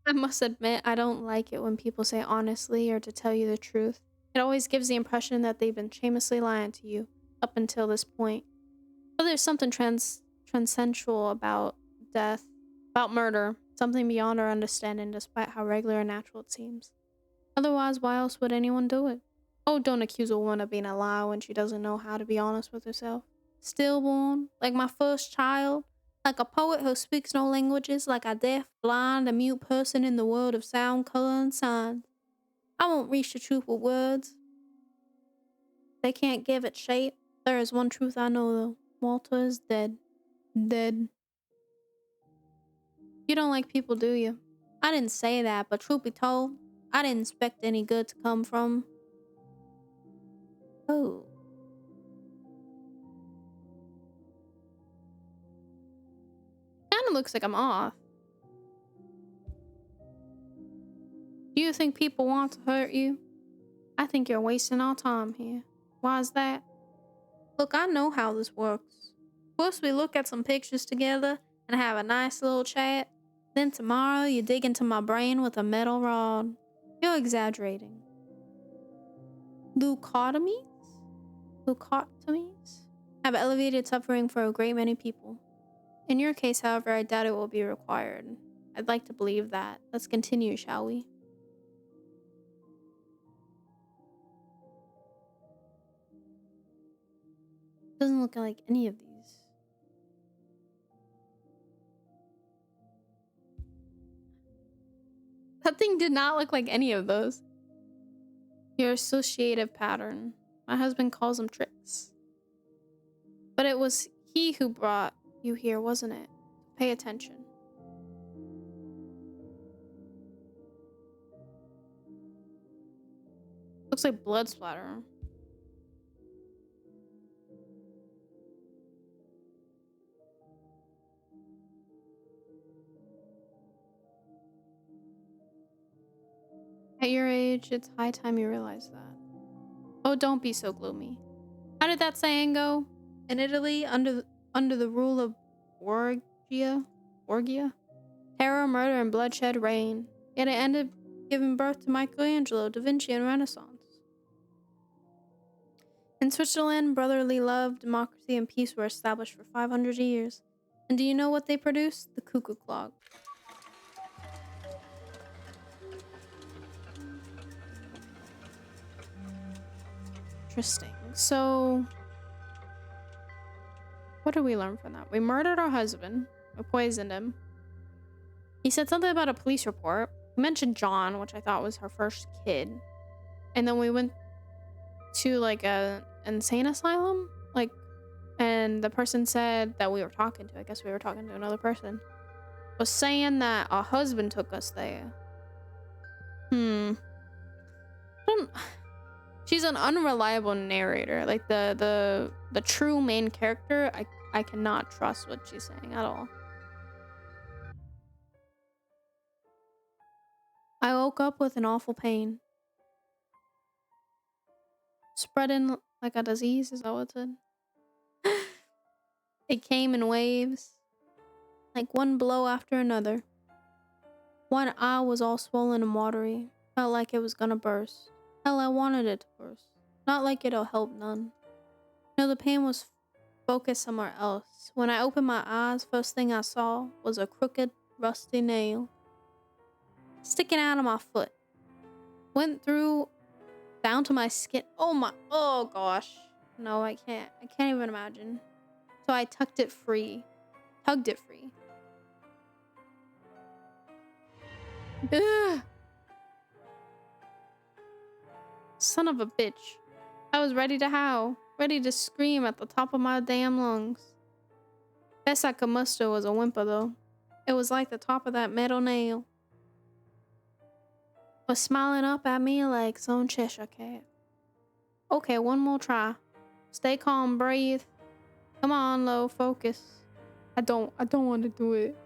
I must admit, I don't like it when people say honestly or to tell you the truth. It always gives the impression that they've been shamelessly lying to you up until this point. But there's something transcendental about death, about murder, something beyond our understanding despite how regular and natural it seems. Otherwise, why else would anyone do it? Oh, don't accuse a woman of being a liar when she doesn't know how to be honest with herself. Stillborn, like my first child, like a poet who speaks no languages, like a deaf, blind, and mute person in the world of sound, color, and signs. I won't reach the truth with words. They can't give it shape. There is one truth I know, though. Walter is dead. Dead. You don't like people, do you? I didn't say that, but truth be told, I didn't expect any good to come from... Oh. Kinda looks like I'm off. Do you think people want to hurt you? I think you're wasting our time here. Why is that? Look, I know how this works. First we look at some pictures together and have a nice little chat. Then tomorrow you dig into my brain with a metal rod. You're exaggerating. Leucotomies? Leucotomies? Have elevated suffering for a great many people. In your case, however, I doubt it will be required. I'd like to believe that. Let's continue, shall we? Doesn't look like any of these. That thing did not look like any of those. Your associative pattern. My husband calls them tricks. But it was he who brought you here, wasn't it? Pay attention. Looks like blood splatter. At your age, it's high time you realize that. Oh, don't be so gloomy. How did that saying go? In Italy, under the rule of Orgia, terror, murder, and bloodshed reigned. Yet it ended giving birth to Michelangelo, Da Vinci, and Renaissance. In Switzerland, brotherly love, democracy, and peace were established for 500 years. And do you know what they produced? The cuckoo clock. Interesting. So, what did we learn from that? We murdered our husband. We poisoned him. He said something about a police report. He mentioned John, which I thought was her first kid. And then we went to like a insane asylum. And the person said that we were talking to, I guess we were talking to another person, was saying that our husband took us there. She's an unreliable narrator. Like the true main character, I cannot trust what she's saying at all. I woke up with an awful pain. Spreading like a disease, is that what it said? It came in waves, like one blow after another. One eye was all swollen and watery. Felt like it was gonna burst. Hell, I wanted it to burst. Not like it'll help none. No, the pain was focused somewhere else. When I opened my eyes, first thing I saw was a crooked, rusty nail sticking out of my foot. Went through down to my skin. Oh gosh. No, I can't even imagine. So I tugged it free. Ugh. Son of a bitch. I was ready to howl, ready to scream at the top of my damn lungs. Best I could muster was a whimper though. It was like the top of that metal nail was smiling up at me like some Cheshire cat. Okay, one more try. Stay calm, breathe. Come on, Lo, focus. I don't want to do it.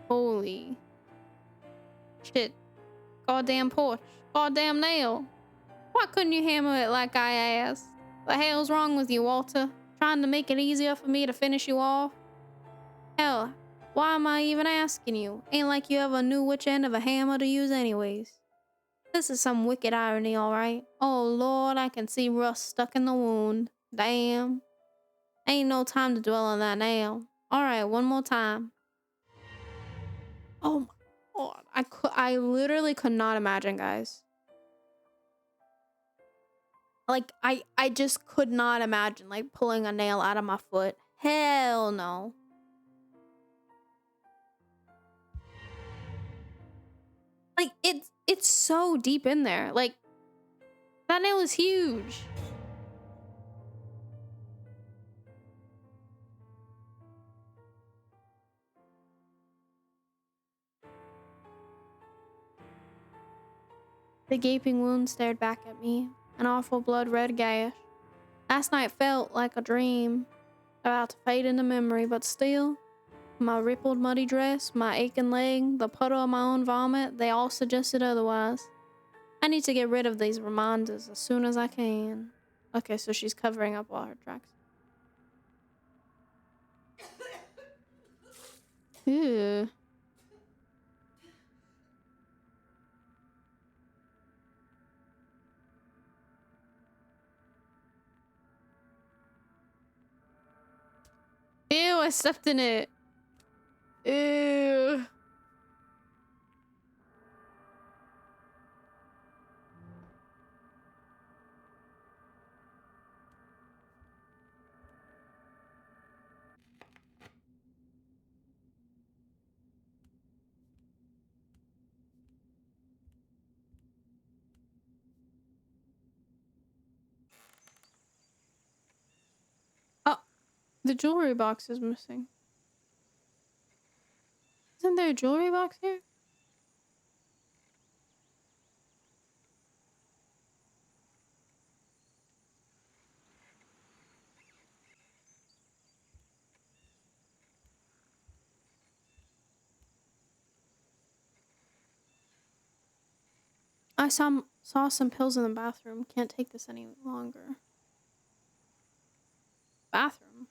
Holy shit. Goddamn porch. Goddamn nail. Why couldn't you hammer it like I asked? The hell's wrong with you, Walter? Trying to make it easier for me to finish you off? Hell, why am I even asking you? Ain't like you ever knew which end of a hammer to use anyways. This is some wicked irony, alright? Oh lord, I can see rust stuck in the wound. Damn. Ain't no time to dwell on that now. Alright, one more time. Oh my god. I literally could not imagine, guys. Like, I just could not imagine, like, pulling a nail out of my foot. Hell no. Like, it's so deep in there. Like, that nail is huge. The gaping wound stared back at me, an awful blood-red gash. Last night felt like a dream, about to fade into memory, but still, my rippled muddy dress, my aching leg, the puddle of my own vomit, they all suggested otherwise. I need to get rid of these reminders as soon as I can. Okay, so she's covering up all her tracks. Ew. Ew, I stepped in it. Ew. Oh, the jewelry box is missing. Isn't there a jewelry box here? I saw some pills in the bathroom. Can't take this any longer. Bathroom?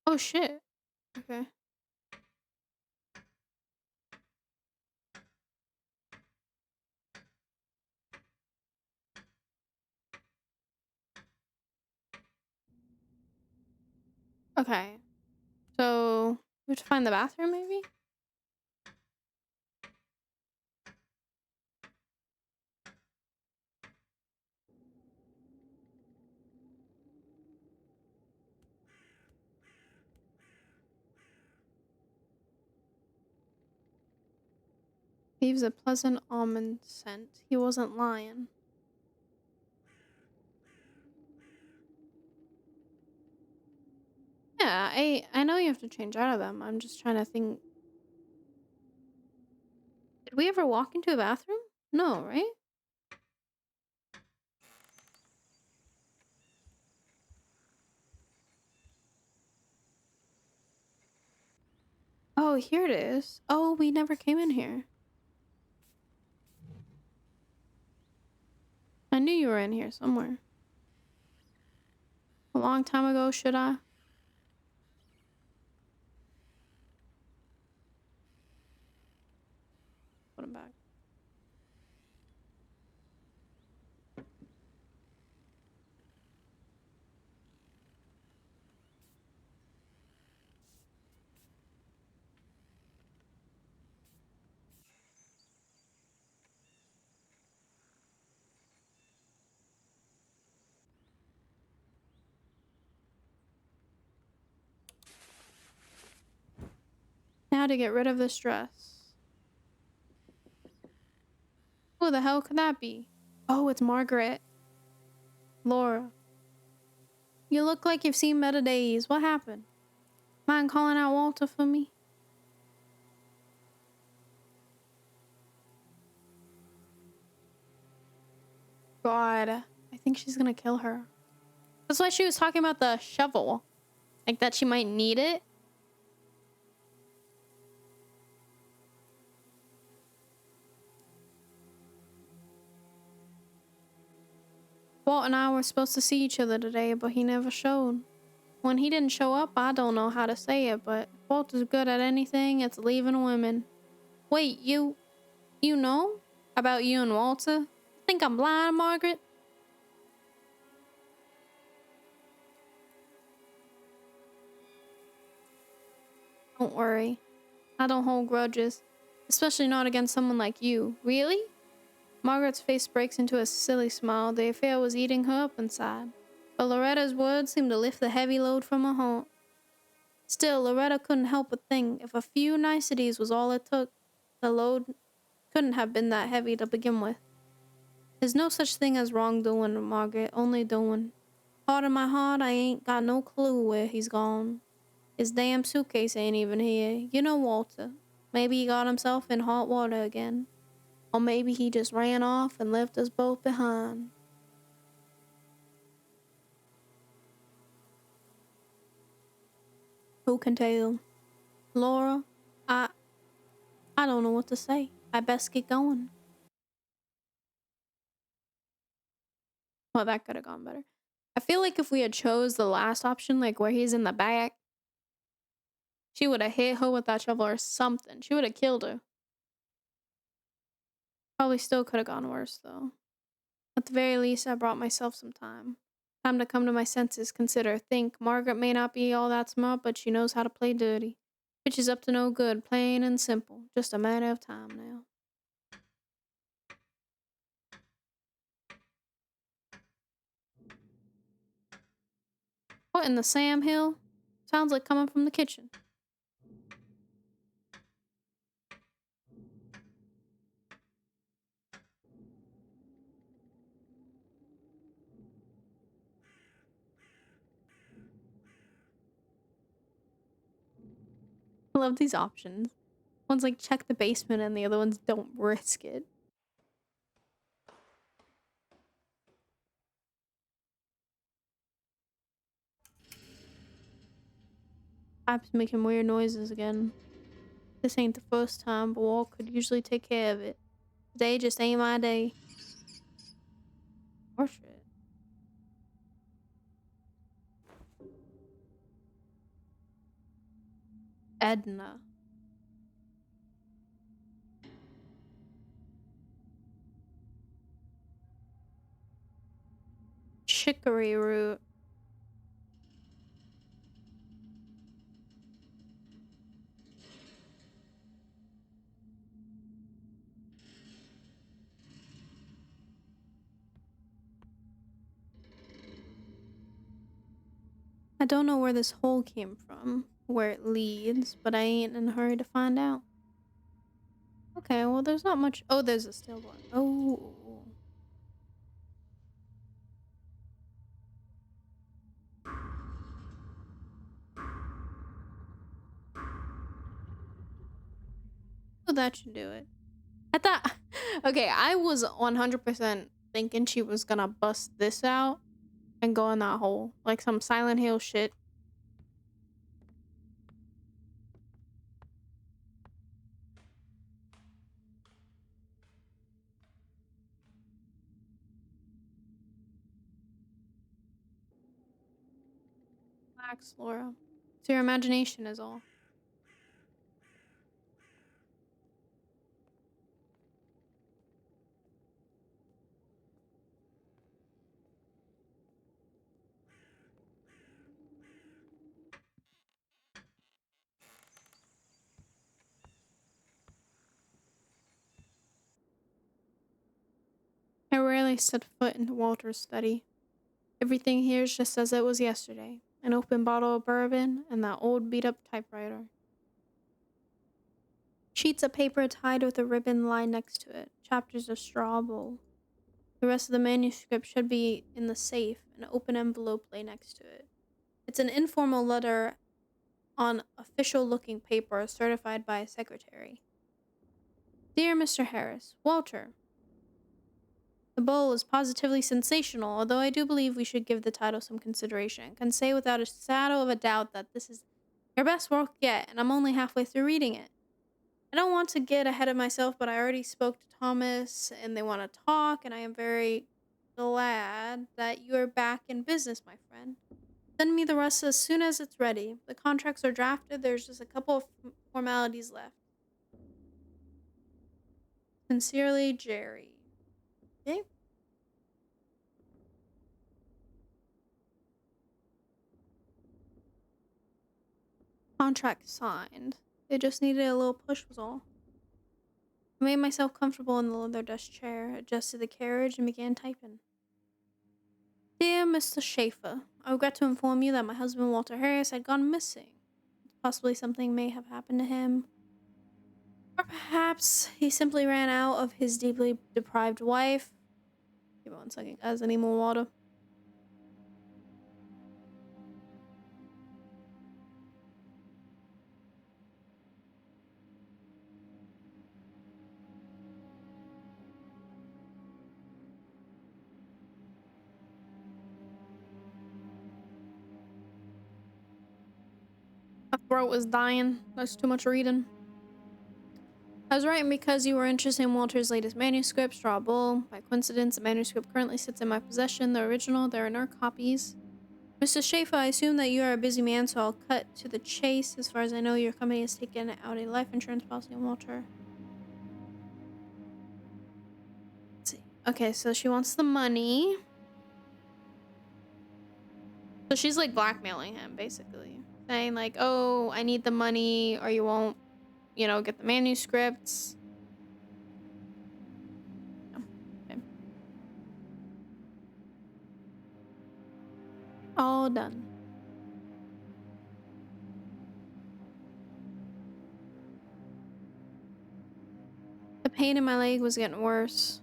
Oh shit. Okay. Okay. So, we have to find the bathroom maybe? Leaves a pleasant almond scent. He wasn't lying. Yeah, I know you have to change out of them. I'm just trying to think. Did we ever walk into a bathroom? No, right? here it is. Oh, we never came in here. I knew you were in here somewhere. A long time ago, should I? Put him back. Now to get rid of this dress. Who the hell could that be? Oh, it's Margaret. Laura. You look like you've seen better days. What happened? Mind calling out Walter for me? God, I think she's gonna kill her. That's why she was talking about the shovel. Like that she might need it. Walt and I were supposed to see each other today, but he never showed. When he didn't show up, I don't know how to say it, but if Walt is good at anything, it's leaving women. Wait, you know about you and Walter? Think I'm blind, Margaret? Don't worry. I don't hold grudges, especially not against someone like you. Really? Margaret's face breaks into a silly smile. The affair was eating her up inside. But Loretta's words seemed to lift the heavy load from her heart. Still, Loretta couldn't help but think if a few niceties was all it took, the load couldn't have been that heavy to begin with. There's no such thing as wrongdoing, Margaret, only doing. Heart in my heart, I ain't got no clue where he's gone. His damn suitcase ain't even here. You know Walter. Maybe he got himself in hot water again. Or maybe he just ran off and left us both behind. Who can tell? Laura, I don't know what to say. I best get going. Well, that could have gone better. I feel like if we had chose the last option, like where he's in the back, she would have hit her with that shovel or something. She would have killed her. Probably still could have gone worse, though. At the very least, I brought myself some time. Time to come to my senses, consider, think. Margaret may not be all that smart, but she knows how to play dirty. Bitch is up to no good, plain and simple. Just a matter of time now. What in the Sam Hill? Sounds like coming from the kitchen. I love these options. One's like check the basement and the other one's don't risk it. Pipes making weird noises again. This ain't the first time, but Walt could usually take care of it. Today just ain't my day. Or shit. Edna. Chicory root. I don't know where this hole came from, where it leads, but I ain't in a hurry to find out. Okay, well there's not much. Oh, there's a still one. Oh. Oh, that should do it. I thought, okay, I was 100% thinking she was gonna bust this out and go in that hole. Like some Silent Hill shit. Relax, Laura. It's your imagination is all. I rarely set foot into Walter's study. Everything here is just as it was yesterday. An open bottle of bourbon and that old beat-up typewriter. Sheets of paper tied with a ribbon lie next to it. Chapters of straw bowl. The rest of the manuscript should be in the safe. An open envelope lay next to it. It's an informal letter on official-looking paper certified by a secretary. Dear Mr. Harris, Walter. The bowl is positively sensational, although I do believe we should give the title some consideration. I can say without a shadow of a doubt that this is your best work yet, and I'm only halfway through reading it. I don't want to get ahead of myself, but I already spoke to Thomas, and they want to talk, and I am very glad that you are back in business, my friend. Send me the rest as soon as it's ready. The contracts are drafted. There's just a couple of formalities left. Sincerely, Jerry. Okay. Contract signed. They just needed a little push was all. I made myself comfortable in the leather desk chair, adjusted the carriage, and began typing. Dear Mr. Schaefer, I regret to inform you that my husband Walter Harris had gone missing. Possibly something may have happened to him. Or perhaps he simply ran out of his deeply deprived wife. Give me 1 second, guys. I need more water. My throat was dying. That's too much reading. I was writing because you were interested in Walter's latest manuscript, Straw Bull. By coincidence, the manuscript currently sits in my possession. The original, there are no copies. Mr. Schaefer, I assume that you are a busy man, so I'll cut to the chase. As far as I know, your company has taken out a life insurance policy on Walter. Let's see. Okay, so she wants the money. So she's like blackmailing him, basically. Saying like, oh, I need the money or you won't, get the manuscripts. Okay. All done. The pain in my leg was getting worse.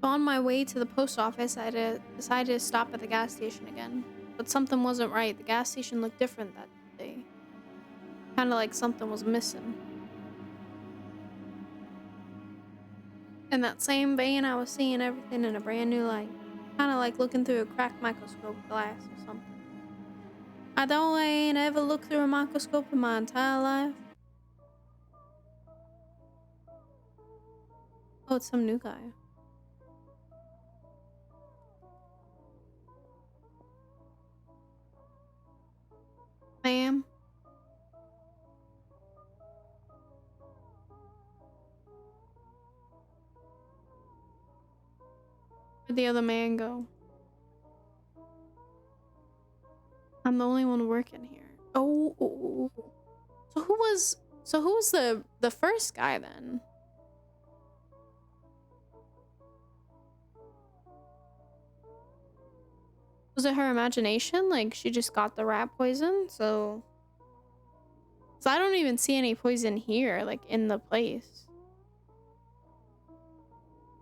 On my way to the post office, I decided to stop at the gas station again. But something wasn't right. The gas station looked different that day. Kind of like something was missing. In that same vein, I was seeing everything in a brand new light. Kind of like looking through a cracked microscope glass or something. I ain't ever looked through a microscope in my entire life. Oh, it's some new guy. Ma'am? Where'd the other man go? I'm the only one working here. Oh. So who was the first guy then? Was it her imagination? Like she just got the rat poison? So I don't even see any poison here, like in the place.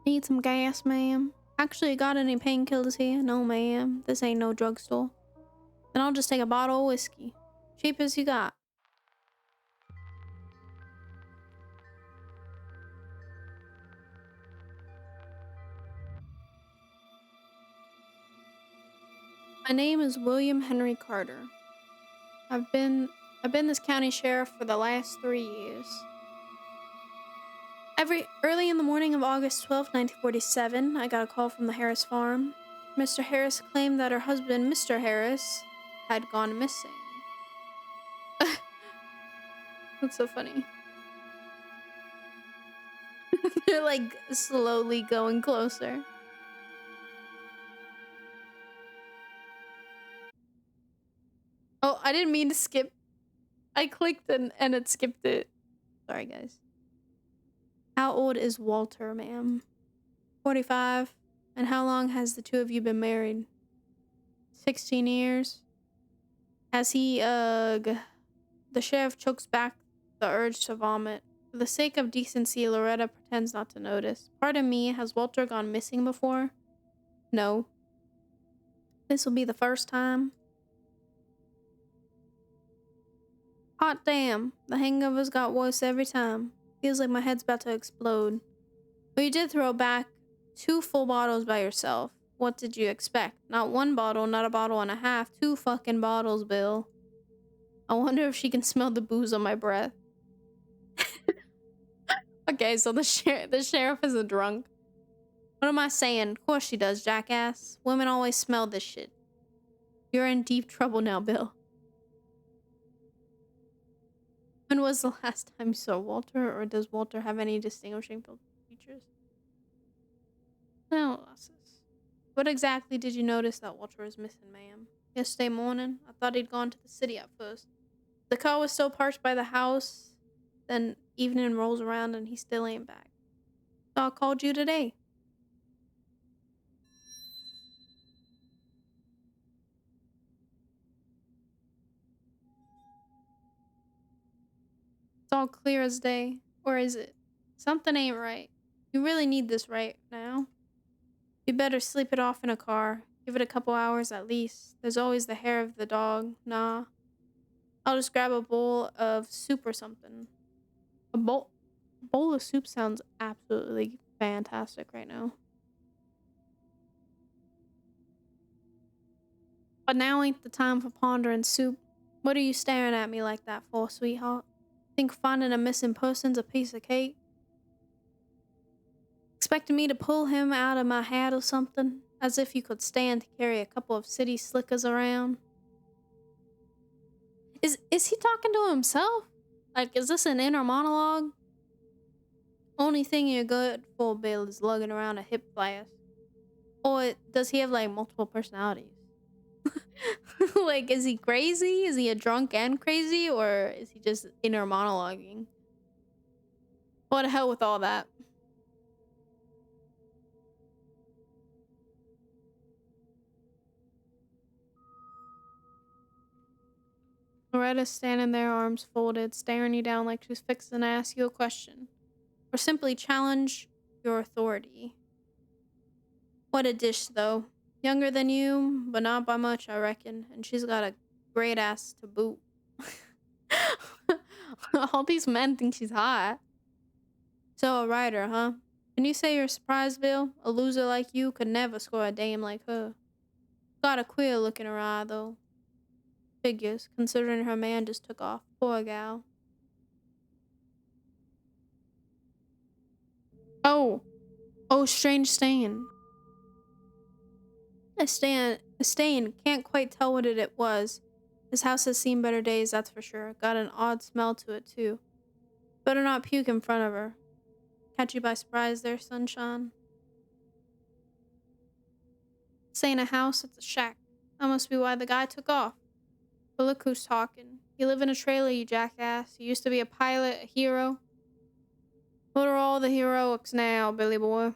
Need some gas, ma'am? Actually, got any painkillers here? No, ma'am. This ain't no drugstore. Then I'll just take a bottle of whiskey. Cheap as you got. My name is William Henry Carter. I've been this county sheriff for the last 3 years. Early in the morning of August 12th, 1947, I got a call from the Harris farm. Mr. Harris claimed that her husband, Mr. Harris, had gone missing. That's so funny. They're like slowly going closer. Oh, I didn't mean to skip. I clicked and it skipped it. Sorry, guys. How old is Walter, ma'am? 45. And how long has the two of you been married? 16 years. Has he, the sheriff chokes back the urge to vomit. For the sake of decency, Loretta pretends not to notice. Pardon me, has Walter gone missing before? No. This will be the first time. Hot damn, the hangovers got worse every time. Feels like my head's about to explode. But you did throw back 2 full bottles by yourself. What did you expect? Not 1 bottle, not a bottle and a half. 2 fucking bottles, Bill. I wonder if she can smell the booze on my breath. Okay, so the sheriff is a drunk. What am I saying? Of course she does, jackass. Women always smell this shit. You're in deep trouble now, Bill. When was the last time you saw Walter, or does Walter have any distinguishing features? No losses. What exactly did you notice that Walter was missing, ma'am? Yesterday morning? I thought he'd gone to the city at first. The car was still parked by the house. Then evening rolls around and he still ain't back. So I called you today. It's all clear as day. Or is it? Something ain't right. You really need this right now. You better sleep it off in a car. Give it a couple hours at least. There's always the hair of the dog. Nah. I'll just grab a bowl of soup or something. A bowl of soup sounds absolutely fantastic right now. But now ain't the time for pondering soup. What are you staring at me like that for, sweetheart? Think finding a missing person's a piece of cake? Expecting me to pull him out of my hat or something? As if you could stand to carry a couple of city slickers around? Is he talking to himself? Like, is this an inner monologue? Only thing you're good for, Bill, is lugging around a hip flask. Or does he have, like, multiple personalities? Like, is he crazy? Is he a drunk and crazy? Or is he just inner monologuing? What the hell with all that? Loretta's standing there, arms folded, staring you down like she's fixing to ask you a question. Or simply challenge your authority. What a dish, though. Younger than you, but not by much, I reckon. And she's got a great ass to boot. All these men think she's hot. So a writer, huh? Can you say you're surprised, Bill? A loser like you could never score a dame like her. Got a queer look in her eye, though. Figures, considering her man just took off. Poor gal. Oh. Oh, strange stain. A stain. Can't quite tell what it was. This house has seen better days, that's for sure. Got an odd smell to it, too. Better not puke in front of her. Catch you by surprise there, sunshine. This ain't a house, it's a shack. That must be why the guy took off. But look who's talking. You live in a trailer, you jackass. You used to be a pilot, a hero. What are all the heroics now, Billy boy?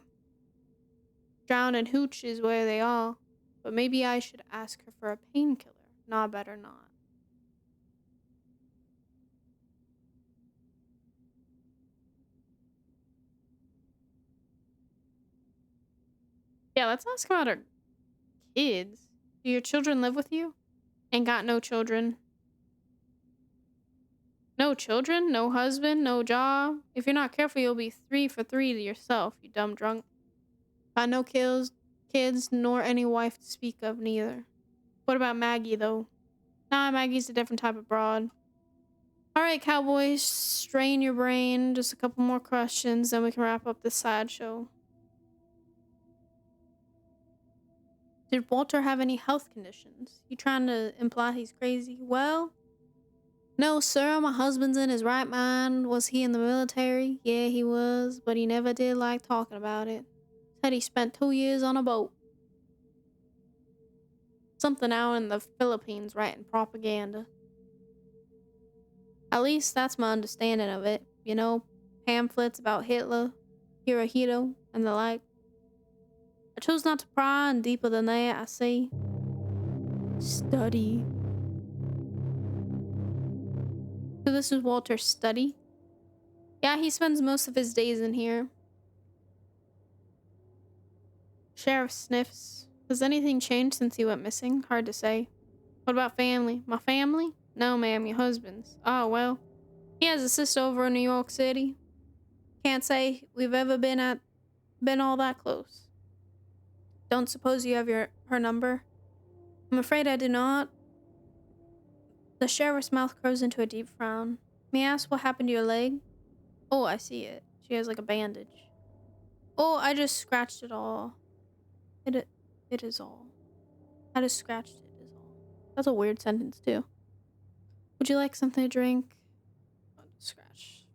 Drown and hooch is where they are. But maybe I should ask her for a painkiller. Nah, better not. Yeah, let's ask about her kids. Do your children live with you? Ain't got no children. No children? No husband? No job? If you're not careful, you'll be 3 for 3 to yourself, you dumb drunk. Got no kids, nor any wife to speak of, neither. What about Maggie, though? Nah, Maggie's a different type of broad. Alright, cowboys, strain your brain. Just a couple more questions, then we can wrap up this sideshow. Did Walter have any health conditions? You trying to imply he's crazy? Well, no, sir. My husband's in his right mind. Was he in the military? Yeah, he was, but he never did like talking about it. Said he spent 2 years on a boat. Something out in the Philippines writing propaganda. At least that's my understanding of it. You know, pamphlets about Hitler, Hirohito, and the like. I chose not to pry, and deeper than that, I see. Study. So this is Walter's study. Yeah, he spends most of his days in here. Sheriff sniffs. Has anything changed since he went missing? Hard to say. What about family? My family? No, ma'am, your husband's. Oh, well. He has a sister over in New York City. Can't say we've ever been all that close. Don't suppose you have her number? I'm afraid I do not. The sheriff's mouth curves into a deep frown. May I ask what happened to your leg? Oh, I see it. She has like a bandage. Oh, I just scratched it all. It is all. I just scratched it is all. That's a weird sentence too. Would you like something to drink? Oh, scratch.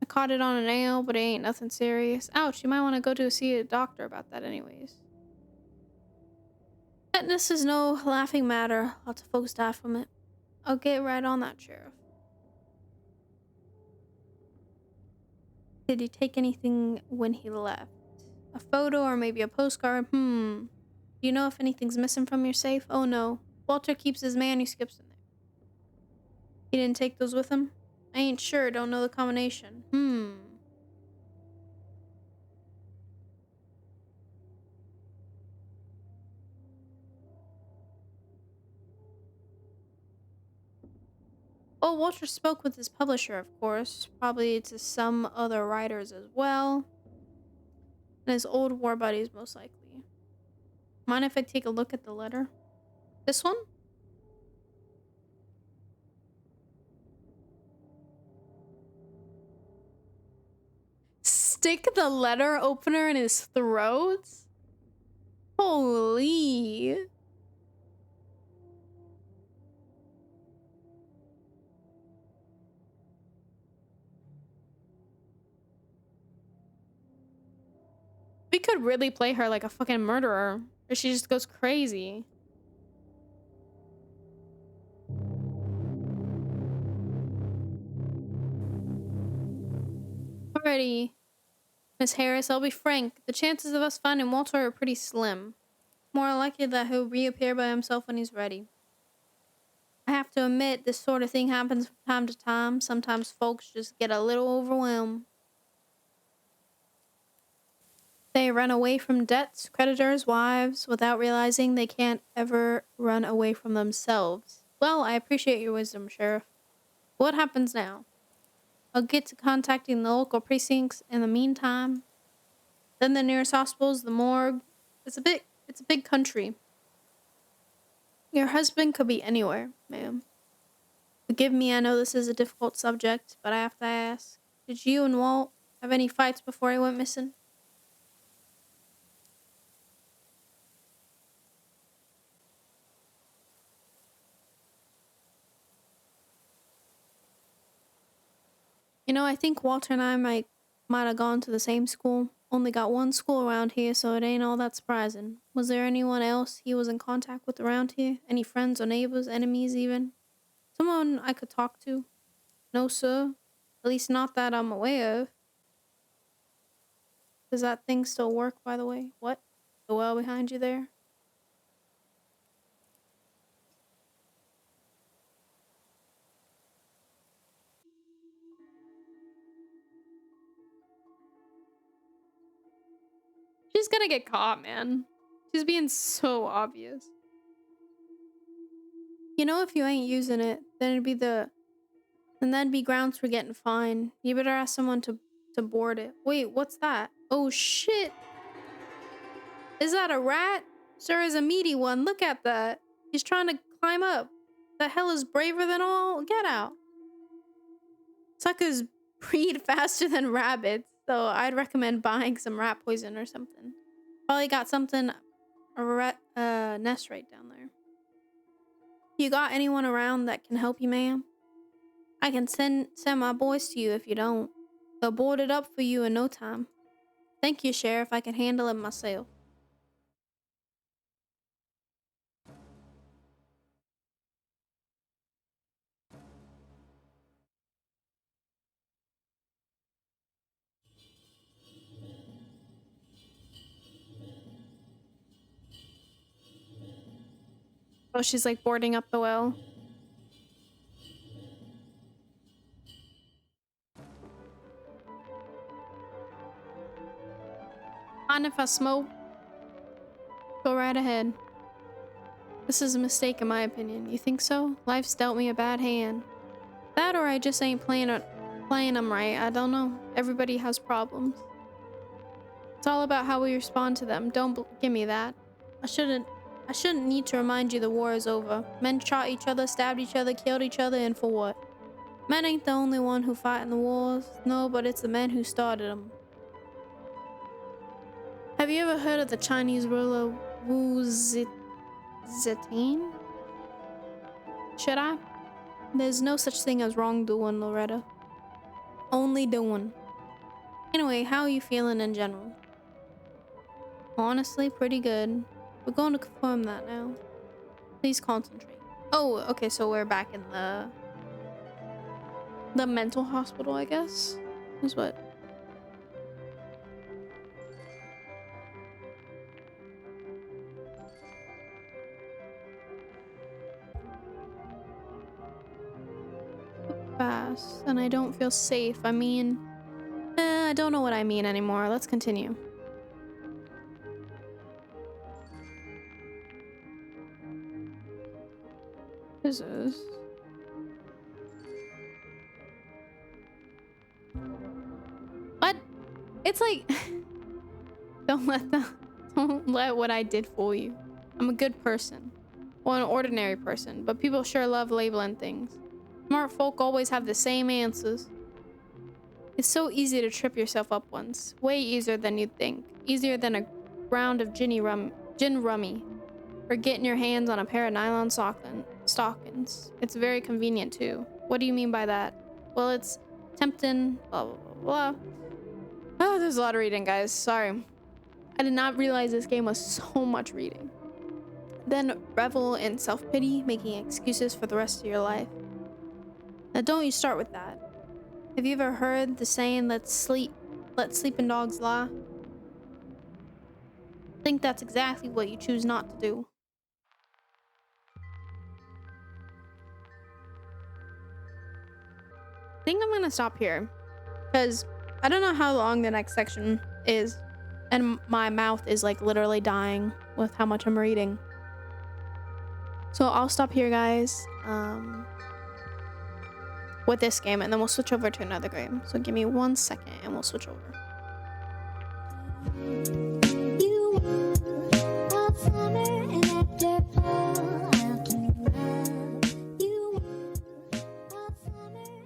I caught it on a nail, but it ain't nothing serious. Ouch, you might want to go to see a doctor about that anyways. Tetanus is no laughing matter. Lots of folks die from it. I'll get right on that, Sheriff. Did he take anything when he left? A photo or maybe a postcard? Do you know if anything's missing from your safe? Oh no. Walter keeps his manuscripts in there. He didn't take those with him? I ain't sure. Don't know the combination. Oh, Walter spoke with his publisher, of course. Probably to some other writers as well. And his old war buddies, most likely. Mind if I take a look at the letter? This one? Stick the letter opener in his throat? Holy. We could really play her like a fucking murderer. Or she just goes crazy. Alrighty. Miss Harris, I'll be frank. The chances of us finding Walter are pretty slim. More likely that he'll reappear by himself when he's ready. I have to admit, this sort of thing happens from time to time. Sometimes folks just get a little overwhelmed. They run away from debts, creditors, wives, without realizing they can't ever run away from themselves. Well, I appreciate your wisdom, Sheriff. What happens now? I'll get to contacting the local precincts in the meantime. Then the nearest hospitals, the morgue. It's a big country. Your husband could be anywhere, ma'am. Forgive me, I know this is a difficult subject, but I have to ask. Did you and Walt have any fights before he went missing? You know, I think Walter and I might have gone to the same school. Only got one school around here, so it ain't all that surprising. Was there anyone else he was in contact with around here? Any friends or neighbors, enemies even? Someone I could talk to? No, sir. At least not that I'm aware of. Does that thing still work, by the way? What? The well behind you there? She's gonna get caught, man. She's being so obvious. You know, if you ain't using it, then that'd be grounds for getting fined. You better ask someone to board it. Wait, what's that? Oh shit! Is that a rat? Sir, is a meaty one. Look at that. He's trying to climb up. The hell is braver than all? Get out. Suckers breed faster than rabbits, so I'd recommend buying some rat poison or something. Probably got something a nest right down there. You got anyone around that can help you, ma'am? I can send my boys to you if you don't. They'll board it up for you in no time. Thank you, Sheriff. I can handle it myself. Oh, she's like boarding up the well. Mind if I smoke? Go right ahead. This is a mistake in my opinion. You think so? Life's dealt me a bad hand. That or I just ain't playing them right. I don't know. Everybody has problems. It's all about how we respond to them. Don't give me that. I shouldn't need to remind you the war is over. Men shot each other, stabbed each other, killed each other, and for what? Men ain't the only one who fight in the wars. No, but it's the men who started them. Have you ever heard of the Chinese ruler Wu Zetian? Should I? There's no such thing as wrongdoing, Loretta. Only doing. Anyway, how are you feeling in general? Honestly, pretty good. We're going to confirm that now. Please concentrate. Oh, okay, so we're back in the mental hospital, I guess. Is what? Fast, and I don't feel safe. I mean, I don't know what I mean anymore. Let's continue. What is this? What? It's like don't let what I did fool you. I'm a good person. Well, an ordinary person, but people sure love labeling things. Smart folk always have the same answers. It's so easy to trip yourself up once. Way easier than you'd think. Easier than a round of gin rummy. Or getting your hands on a pair of nylon stockings. It's very convenient too. What do you mean by that? Well, it's tempting, blah, blah, blah, blah. Oh, there's a lot of reading, guys. Sorry. I did not realize this game was so much reading. Then revel in self-pity, making excuses for the rest of your life. Now don't you start with that. Have you ever heard the saying, let sleeping dogs lie? I think that's exactly what you choose not to do. I think I'm gonna stop here because I don't know how long the next section is, and my mouth is like literally dying with how much I'm reading. So I'll stop here, guys, with this game, and then we'll switch over to another game. So give me 1 second and we'll switch over.